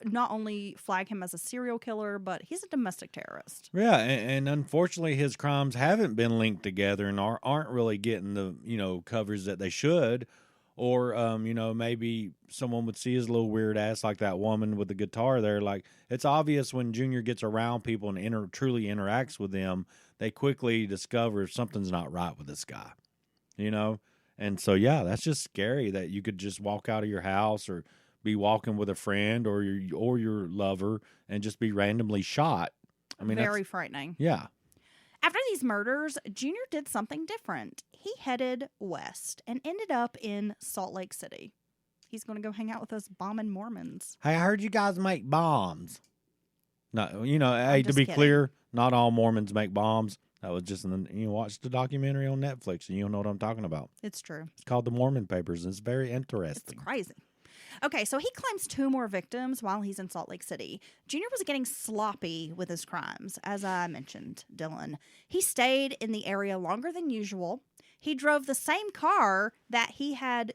not only flag him as a serial killer, but he's a domestic terrorist. Yeah, and unfortunately, his crimes haven't been linked together and aren't really getting the covers that they should. Or maybe someone would see his little weird ass, like that woman with the guitar there. Like, it's obvious when Junior gets around people and truly interacts with them, they quickly discover something's not right with this guy. And so yeah, that's just scary that you could just walk out of your house or be walking with a friend or your lover and just be randomly shot. I mean, very frightening. Yeah. After these murders, Junior did something different. He headed west and ended up in Salt Lake City. He's going to go hang out with those bombing Mormons. Hey, I heard you guys make bombs. No, hey, to just be kidding. clear, not all Mormons make bombs. That was just watch the documentary on Netflix and you'll know what I'm talking about. It's true. It's called The Mormon Papers, and it's very It's interesting. crazy. Okay, so he claims 2 more victims while he's in Salt Lake City. Junior was getting sloppy with his crimes, as I mentioned, Dylan. He stayed in the area longer than usual. He drove the same car that he had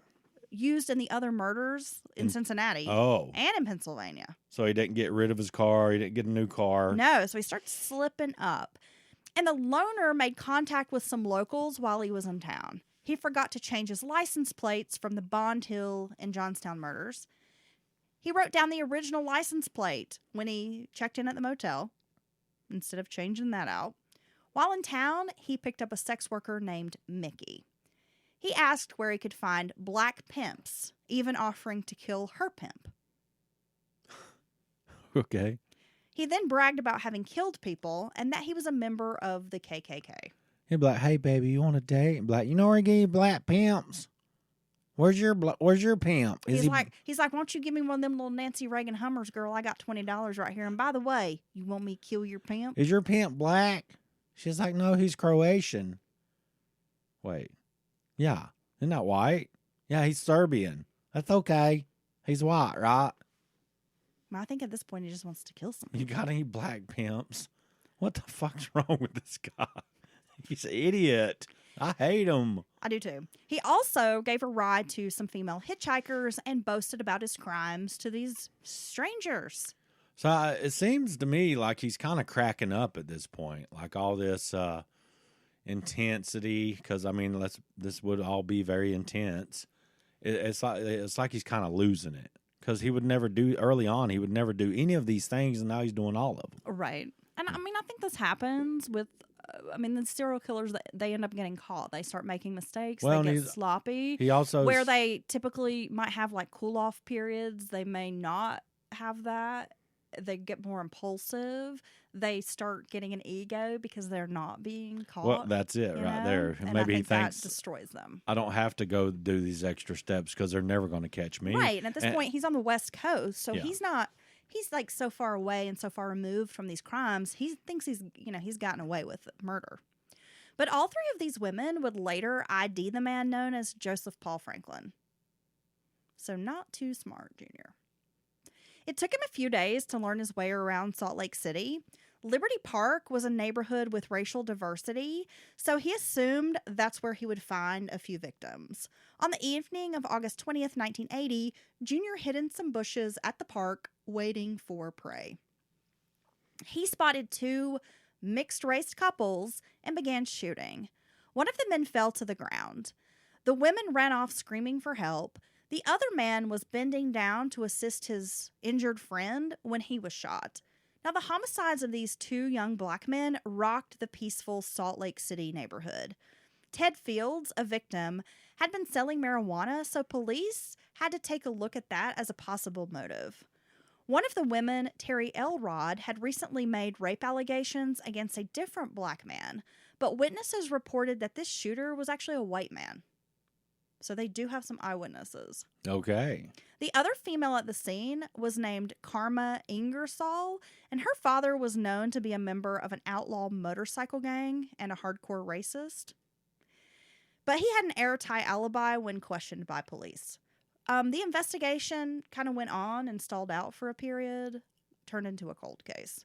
used in the other murders in Cincinnati Oh. and in Pennsylvania. So he didn't get rid of his car. He didn't get a new car. No, so he starts slipping up. And the loner made contact with some locals while he was in town. He forgot to change his license plates from the Bond Hill and Johnstown murders. He wrote down the original license plate when he checked in at the motel, instead of changing that out. While in town, he picked up a sex worker named Mickey. He asked where he could find black pimps, even offering to kill her pimp. Okay. He then bragged about having killed people and that he was a member of the KKK. He'd be like, "Hey, baby, you want a date?" And be like, "You know where I get you black pimps? Where's your pimp?" He's like, "Why don't you give me one of them little Nancy Reagan Hummers, girl? I got $20 right here. And by the way, you want me to kill your pimp?" "Is your pimp black?" She's like, "No, he's Croatian." Wait. Yeah. Isn't that white? Yeah, he's Serbian. That's okay. He's white, right? Well, I think at this point he just wants to kill someone. You got any black pimps? What the fuck's wrong with this guy? He's an idiot. I hate him. I do too. He also gave a ride to some female hitchhikers and boasted about his crimes to these strangers. So it seems to me like he's kind of cracking up at this point. Like all this intensity, because I mean, this would all be very intense. It's like he's kind of losing it, because he would never do early on. He would never do any of these things, and now he's doing all of them. Right. And I mean, I think this happens with, the serial killers, they end up getting caught. They start making mistakes. Well, they get sloppy. He also where they typically might have like cool off periods. They may not have that. They get more impulsive. They start getting an ego because they're not being caught. Well, that's it right there. And Maybe I he think thinks that destroys them. I don't have to go do these extra steps because they're never going to catch me. Right. And at this point, he's on the West Coast, so Yeah. he's like so far away and so far removed from these crimes. He thinks he's gotten away with murder. But all 3 of these women would later ID the man known as Joseph Paul Franklin. So not too smart, Junior. It took him a few days to learn his way around Salt Lake City. Liberty Park was a neighborhood with racial diversity, so he assumed that's where he would find a few victims. On the evening of August 20th, 1980, Junior hid in some bushes at the park, waiting for prey. He spotted two mixed-race couples and began shooting. One of the men fell to the ground. The women ran off screaming for help. The other man was bending down to assist his injured friend when he was shot. Now, the homicides of these two young black men rocked the peaceful Salt Lake City neighborhood. Ted Fields, a victim, had been selling marijuana, so police had to take a look at that as a possible motive. One of the women, Terry Elrod, had recently made rape allegations against a different black man, but witnesses reported that this shooter was actually a white man. So they do have some eyewitnesses. Okay. The other female at the scene was named Karma Ingersoll, and her father was known to be a member of an outlaw motorcycle gang and a hardcore racist. But he had an airtight alibi when questioned by police. The investigation kind of went on and stalled out for a period, turned into a cold case.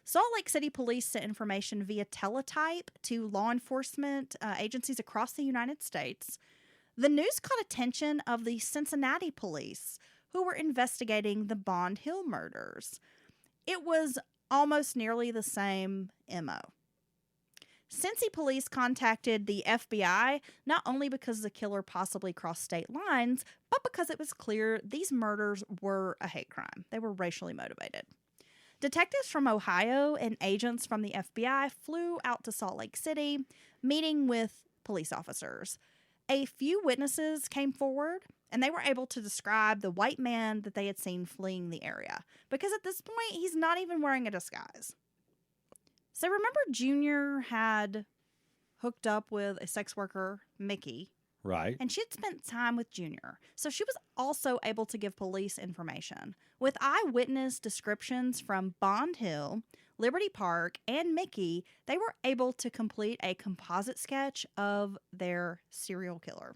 Salt Lake City police sent information via teletype to law enforcement agencies across the United States. The news caught attention of the Cincinnati police, who were investigating the Bond Hill murders. It was almost nearly the same MO. Cincy police contacted the FBI not only because the killer possibly crossed state lines, but because it was clear these murders were a hate crime. They were racially motivated. Detectives from Ohio and agents from the FBI flew out to Salt Lake City, meeting with police officers. A few witnesses came forward, and they were able to describe the white man that they had seen fleeing the area, because at this point, he's not even wearing a disguise. So remember Junior had hooked up with a sex worker, Mickey, Right. and she had spent time with Junior. So she was also able to give police information. With eyewitness descriptions from Bond Hill, Liberty Park, and Mickey, they were able to complete a composite sketch of their serial killer.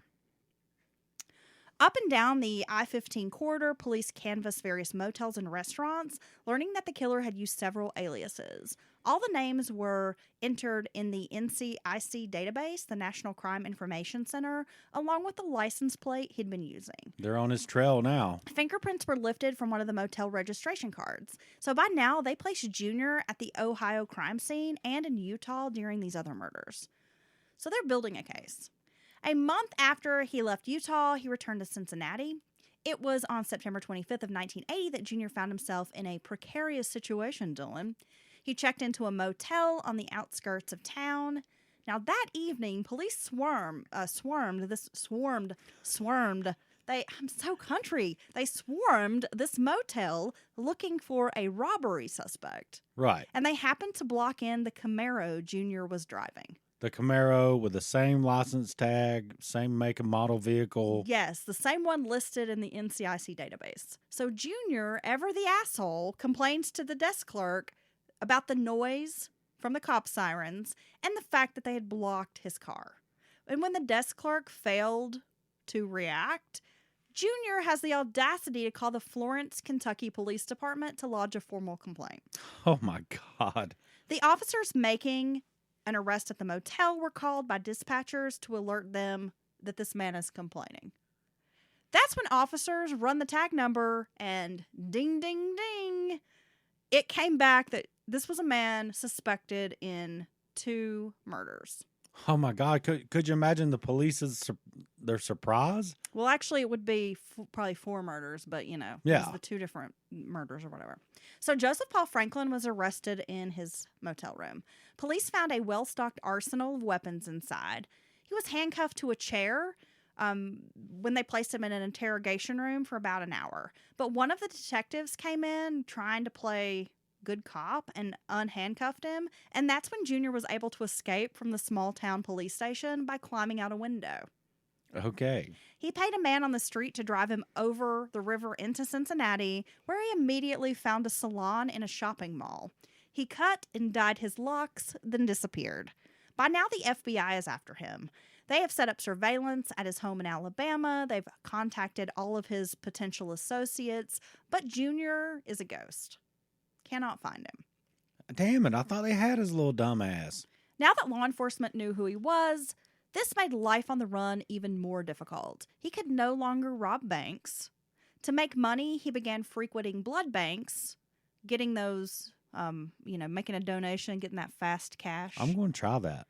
Up and down the I-15 corridor, police canvassed various motels and restaurants, learning that the killer had used several aliases. All the names were entered in the NCIC database, the National Crime Information Center, along with the license plate he'd been using. They're on his trail now. Fingerprints were lifted from one of the motel registration cards. So by now, they placed Junior at the Ohio crime scene and in Utah during these other murders. So they're building a case. A month after he left Utah, he returned to Cincinnati. It was on September 25th of 1980 that Junior found himself in a precarious situation, Dylan. He checked into a motel on the outskirts of town. Now, that evening, police swarmed. I'm so country. They swarmed this motel looking for a robbery suspect. Right. And they happened to block in the Camaro Junior was driving. The Camaro with the same license tag, same make and model vehicle. Yes, the same one listed in the NCIC database. So Junior, ever the asshole, complains to the desk clerk about the noise from the cop sirens and the fact that they had blocked his car. And when the desk clerk failed to react, Junior has the audacity to call the Florence, Kentucky Police Department to lodge a formal complaint. Oh, my God. The officers making an arrest at the motel were called by dispatchers to alert them that this man is complaining. That's when officers run the tag number and ding, ding, ding. It came back that this was a man suspected in 2 murders. Oh, my God. Could you imagine the police's their surprise? Well, actually, it would be probably 4 murders, but, you know, Yeah. it was the 2 different murders or whatever. So Joseph Paul Franklin was arrested in his motel room. Police found a well-stocked arsenal of weapons inside. He was handcuffed to a chair when they placed him in an interrogation room for about an hour. But one of the detectives came in trying to play good cop and unhandcuffed him, and that's when Junior was able to escape from the small town police station by climbing out a window. Okay. He paid a man on the street to drive him over the river into Cincinnati, where he immediately found a salon in a shopping mall. He cut and dyed his locks, then disappeared. By now, the FBI is after him. They have set up surveillance at his home in Alabama. They've contacted all of his potential associates, but Junior is a ghost. Cannot find him. Damn it. I thought they had his little dumb ass. Now that law enforcement knew who he was, this made life on the run even more difficult. He could no longer rob banks. To make money, he began frequenting blood banks, getting those making a donation, getting that fast cash. I'm going to try that.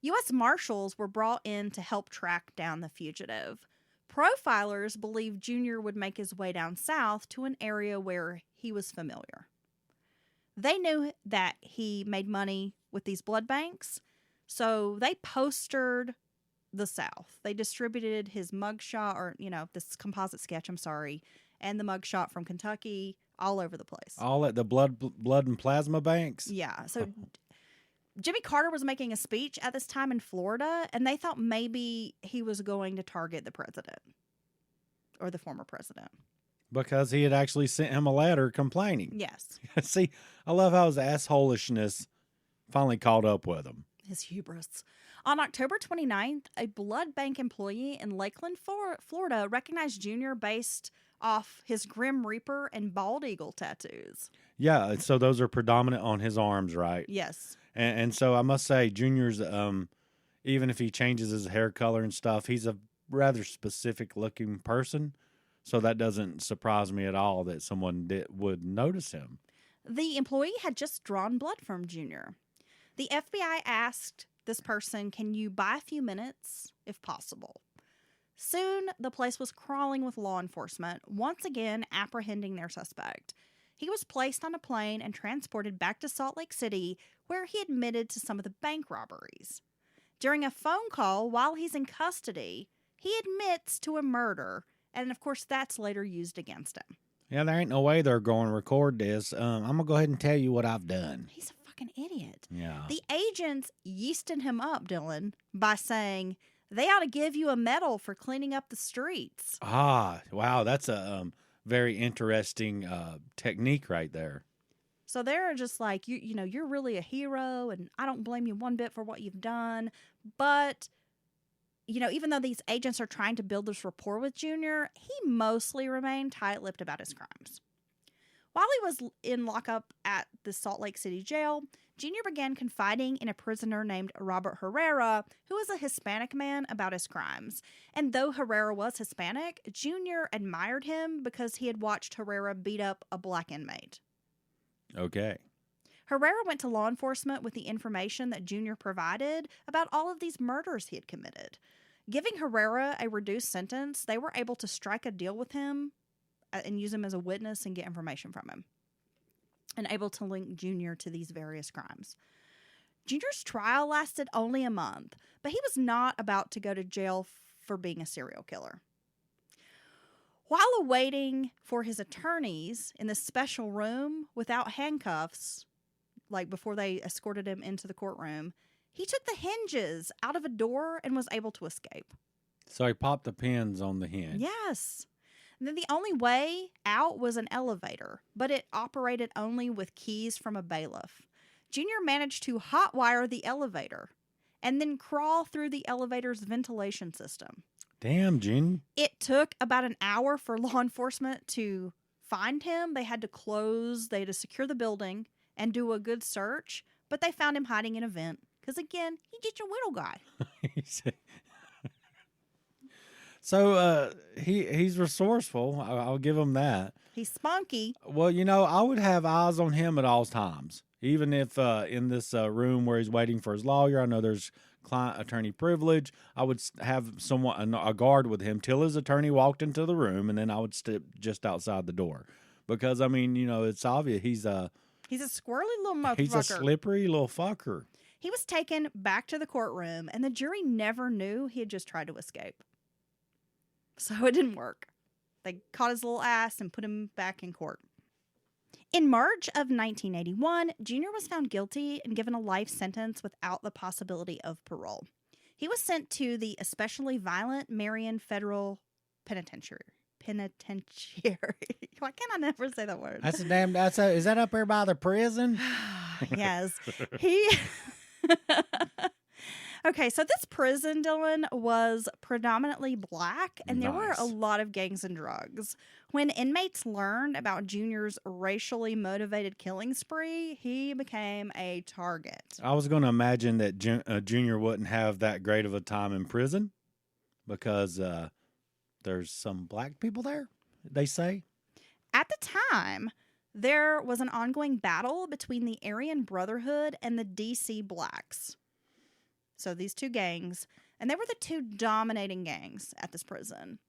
U.S. Marshals were brought in to help track down the fugitive. Profilers believed Junior would make his way down south to an area where he was familiar. They knew that he made money with these blood banks, so they postered the South. They distributed his mugshot, or, this composite sketch, and the mugshot from Kentucky all over the place. All at the blood and plasma banks? Yeah, so Jimmy Carter was making a speech at this time in Florida, and they thought maybe he was going to target the president or the former president. Because he had actually sent him a letter complaining. Yes. See, I love how his assholishness finally caught up with him. His hubris. On October 29th, a blood bank employee in Lakeland, Florida, recognized Junior based off his Grim Reaper and Bald Eagle tattoos. Yeah, so those are predominant on his arms, right? Yes. And so I must say, Junior's, even if he changes his hair color and stuff, he's a rather specific looking person. So that doesn't surprise me at all that someone would notice him. The employee had just drawn blood from Junior. The FBI asked this person, "Can you buy a few minutes, if possible?" Soon, the place was crawling with law enforcement, once again apprehending their suspect. He was placed on a plane and transported back to Salt Lake City, where he admitted to some of the bank robberies. During a phone call while he's in custody, he admits to a murder, and of course that's later used against him. Yeah, there ain't no way they're going to record this. I'm going to go ahead and tell you what I've done. He's a fucking idiot. Yeah. The agents yeasted him up, Dylan, by saying, "They ought to give you a medal for cleaning up the streets." Ah, wow, that's a very interesting technique right there. So they're just like, you're really a hero, and I don't blame you one bit for what you've done. But, even though these agents are trying to build this rapport with Junior, he mostly remained tight-lipped about his crimes. While he was in lockup at the Salt Lake City jail, Junior began confiding in a prisoner named Robert Herrera, who was a Hispanic man, about his crimes. And though Herrera was Hispanic, Junior admired him because he had watched Herrera beat up a black inmate. Okay. Herrera went to law enforcement with the information that Junior provided about all of these murders he had committed. Giving Herrera a reduced sentence, they were able to strike a deal with him and use him as a witness and get information from him, and able to link Junior to these various crimes. Junior's trial lasted only a month, but he was not about to go to jail for being a serial killer. While awaiting for his attorneys in this special room without handcuffs, like before they escorted him into the courtroom, he took the hinges out of a door and was able to escape. So he popped the pins on the hinge. Yes. And then the only way out was an elevator, but it operated only with keys from a bailiff. Junior managed to hotwire the elevator and then crawl through the elevator's ventilation system. Damn, Junior. It took about an hour for law enforcement to find him. They had to secure the building and do a good search, but they found him hiding in a vent because, again, he's just a little guy. So he's resourceful. I'll give him that. He's spunky. Well, I would have eyes on him at all times. Even if in this room where he's waiting for his lawyer, I know there's client-attorney privilege, I would have a guard with him till his attorney walked into the room, and then I would step just outside the door. Because, it's obvious he's a squirrely little motherfucker. He's a slippery little fucker. He was taken back to the courtroom, and the jury never knew he had just tried to escape. So it didn't work. They caught his little ass and put him back in court. In March of 1981, Junior was found guilty and given a life sentence without the possibility of parole. He was sent to the especially violent Marion Federal Penitentiary. Why can't I never say that word? Is that up there by the prison? Yes. Okay, so this prison, Dylan, was predominantly black, and there were a lot of gangs and drugs. When inmates learned about Junior's racially motivated killing spree, he became a target. I was going to imagine that Junior wouldn't have that great of a time in prison because there's some black people there, they say. At the time, there was an ongoing battle between the Aryan Brotherhood and the DC Blacks. So these two gangs, and they were the two dominating gangs at this prison.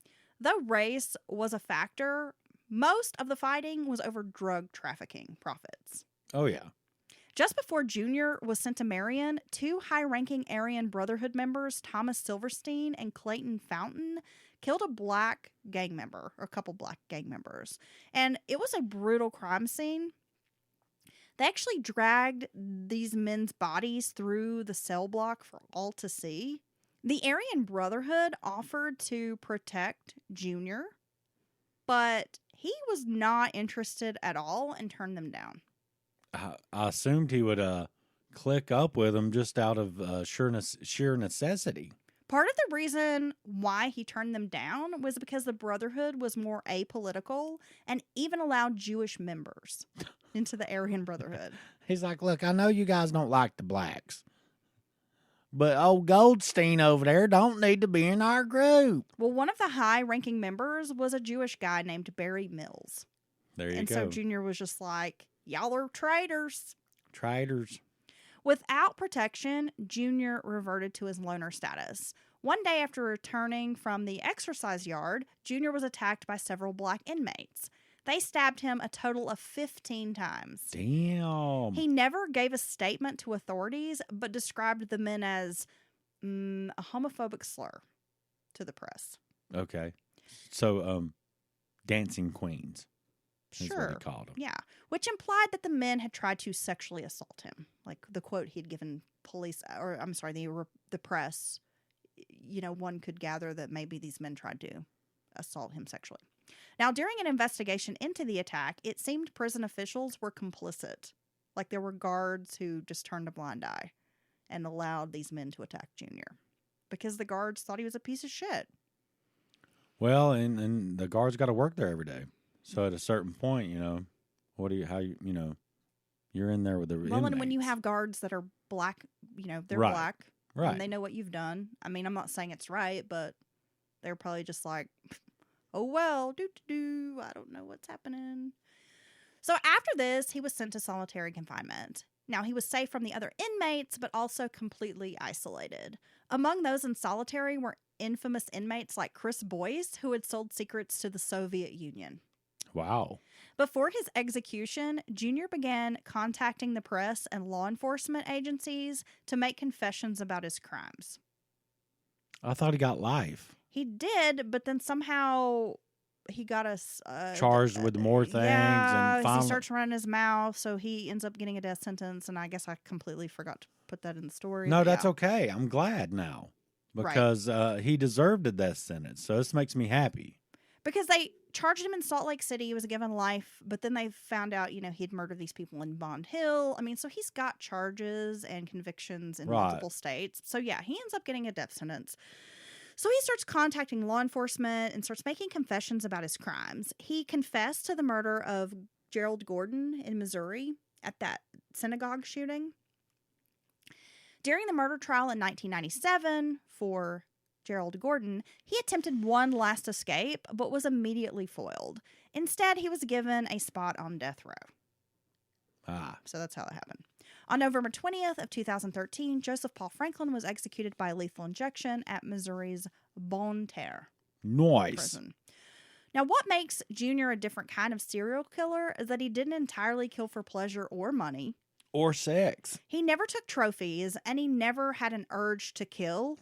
Though race was a factor, most of the fighting was over drug trafficking profits. Oh, yeah. Just before Junior was sent to Marion, two high-ranking Aryan Brotherhood members, Thomas Silverstein and Clayton Fountain, killed a black gang member, or a couple black gang members. And it was a brutal crime scene. They actually dragged these men's bodies through the cell block for all to see. The Aryan Brotherhood offered to protect Junior, but he was not interested at all and turned them down. I assumed he would click up with them just out of sheer necessity. Part of the reason why he turned them down was because the Brotherhood was more apolitical and even allowed Jewish members into the Aryan Brotherhood. He's like, look, I know you guys don't like the blacks, but old Goldstein over there don't need to be in our group. Well, one of the high-ranking members was a Jewish guy named Barry Mills. There you and go. So Junior was just like, y'all are traitors. Traitors. Without protection, Junior reverted to his loner status. One day after returning from the exercise yard, Junior was attacked by several black inmates. They stabbed him a total of 15 times. Damn. He never gave a statement to authorities, but described the men as a homophobic slur to the press. Okay. So, dancing queens. Is what he Sure. called them. Yeah. Which implied that the men had tried to sexually assault him. Like the quote he'd given police, or I'm sorry, the press, one could gather that maybe these men tried to assault him sexually. Now, during an investigation into the attack, it seemed prison officials were complicit. Like there were guards who just turned a blind eye and allowed these men to attack Junior because the guards thought he was a piece of shit. Well, and the guards got to work there every day. So at a certain point, you're in there with the Well, and when you inmates. have guards that are black, they're Right. black. Right. And they know what you've done. I mean, I'm not saying it's right, but they're probably just like, oh, well, I don't know what's happening. So after this, he was sent to solitary confinement. Now, he was safe from the other inmates, but also completely isolated. Among those in solitary were infamous inmates like Chris Boyce, who had sold secrets to the Soviet Union. Wow. Before his execution, Junior began contacting the press and law enforcement agencies to make confessions about his crimes. I thought he got life. He did, but then somehow he got Charged with more things. Yeah, And finally, he starts running his mouth, so he ends up getting a death sentence, and I guess I completely forgot to put that in the story. No, but that's yeah. okay. I'm glad now. Right. Because he deserved a death sentence. So this makes me happy. Because they charged him in Salt Lake City. He was given life, but then they found out, he'd murdered these people in Bond Hill. I mean, so he's got charges and convictions in multiple states. So yeah, he ends up getting a death sentence. So he starts contacting law enforcement and starts making confessions about his crimes. He confessed to the murder of Gerald Gordon in Missouri at that synagogue shooting. During the murder trial in 1997 for Gerald Gordon, he attempted one last escape, but was immediately foiled. Instead, he was given a spot on death row. So that's how that happened. On November 20th of 2013, Joseph Paul Franklin was executed by lethal injection at Missouri's Bonne Terre Nice. prison. Now, what makes Junior a different kind of serial killer is that he didn't entirely kill for pleasure or money. Or sex. He never took trophies, and he never had an urge to kill.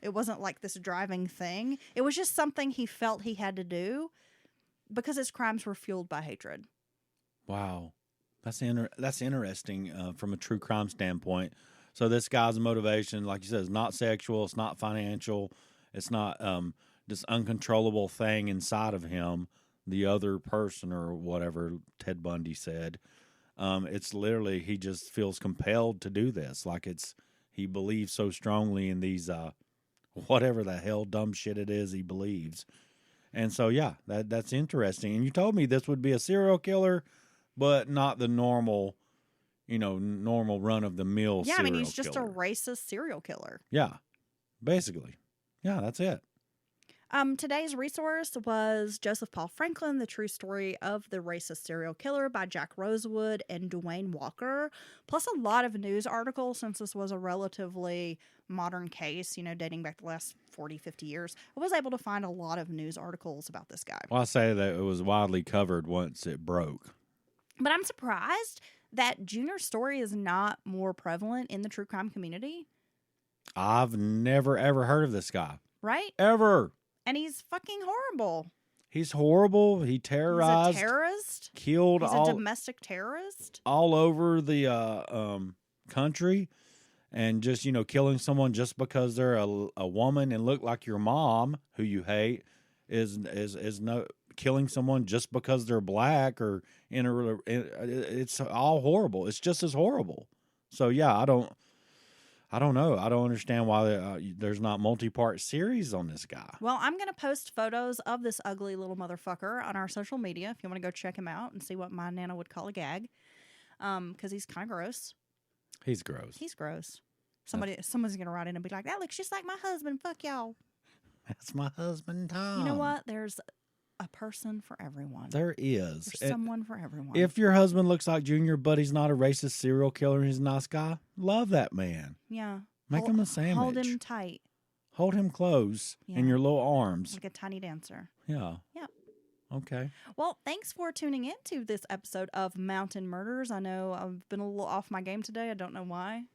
It wasn't like this driving thing. It was just something he felt he had to do because his crimes were fueled by hatred. Wow. That's interesting from a true crime standpoint. So this guy's motivation, like you said, is not sexual. It's not financial. It's not this uncontrollable thing inside of him, the other person or whatever Ted Bundy said. It's literally he just feels compelled to do this. Like he believes so strongly in these whatever the hell dumb shit it is he believes. And so, yeah, that's interesting. And you told me this would be a serial killer, but not the normal run-of-the-mill serial killer. Yeah, I mean, he's just a racist serial killer. Yeah, basically. Yeah, that's it. Today's resource was Joseph Paul Franklin, The True Story of the Racist Serial Killer by Jack Rosewood and Dwayne Walker, plus a lot of news articles since this was a relatively modern case, dating back the last 40, 50 years. I was able to find a lot of news articles about this guy. Well, I say that it was widely covered once it broke. But I'm surprised that Junior's story is not more prevalent in the true crime community. I've never, ever heard of this guy. Right? Ever. And he's fucking horrible. He's horrible. He terrorized. He's a terrorist. Killed He's a domestic terrorist. All over the country. And just, killing someone just because they're a woman and look like your mom, who you hate, is no killing someone just because they're black or it's all horrible. It's just as horrible. So yeah, I don't know. I don't understand why there's not multi-part series on this guy. Well, I'm going to post photos of this ugly little motherfucker on our social media if you want to go check him out and see what my Nana would call a gag. Because he's kind of gross. He's gross. He's gross. Someone's going to write in and be like, that looks just like my husband. Fuck y'all. That's my husband, Tom. You know what? There's a person for everyone. There is. There's someone for everyone. If your husband looks like Junior, but he's not a racist serial killer and he's a nice guy, love that man. Yeah. Make him a sandwich. Hold him tight. Hold him close in your little arms. Like a tiny dancer. Yeah. Yep. Okay. Well, thanks for tuning in to this episode of Mountain Murders. I know I've been a little off my game today. I don't know why. I'm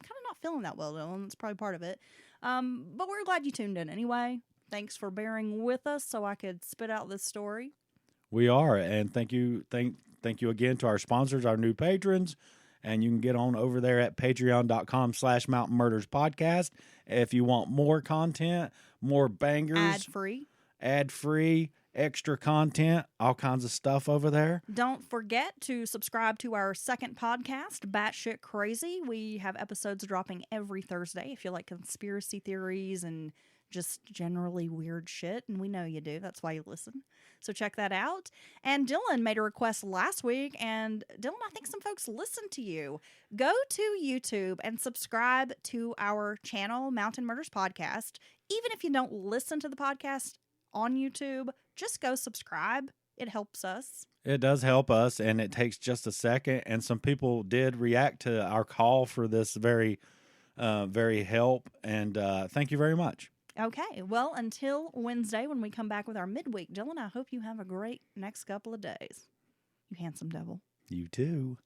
kind of not feeling that well, Dylan. That's probably part of it. But we're glad you tuned in anyway. Thanks for bearing with us so I could spit out this story. We are, and thank you again to our sponsors, our new patrons, and you can get on over there at patreon.com/Mountain Murders Podcast if you want more content, more bangers, ad-free, extra content, all kinds of stuff over there. Don't forget to subscribe to our second podcast, Batshit Crazy. We have episodes dropping every Thursday if you like conspiracy theories and just generally weird shit, and we know you do. That's why you listen. So check that out. And Dylan made a request last week, and Dylan, I think some folks listened to you. Go to YouTube and subscribe to our channel, Mountain Murders Podcast. Even if you don't listen to the podcast on YouTube, just go subscribe. It helps us. It does help us, and it takes just a second. And some people did react to our call for this very help, and thank you very much. Okay, well, until Wednesday when we come back with our midweek, Dylan, I hope you have a great next couple of days. You handsome devil. You too.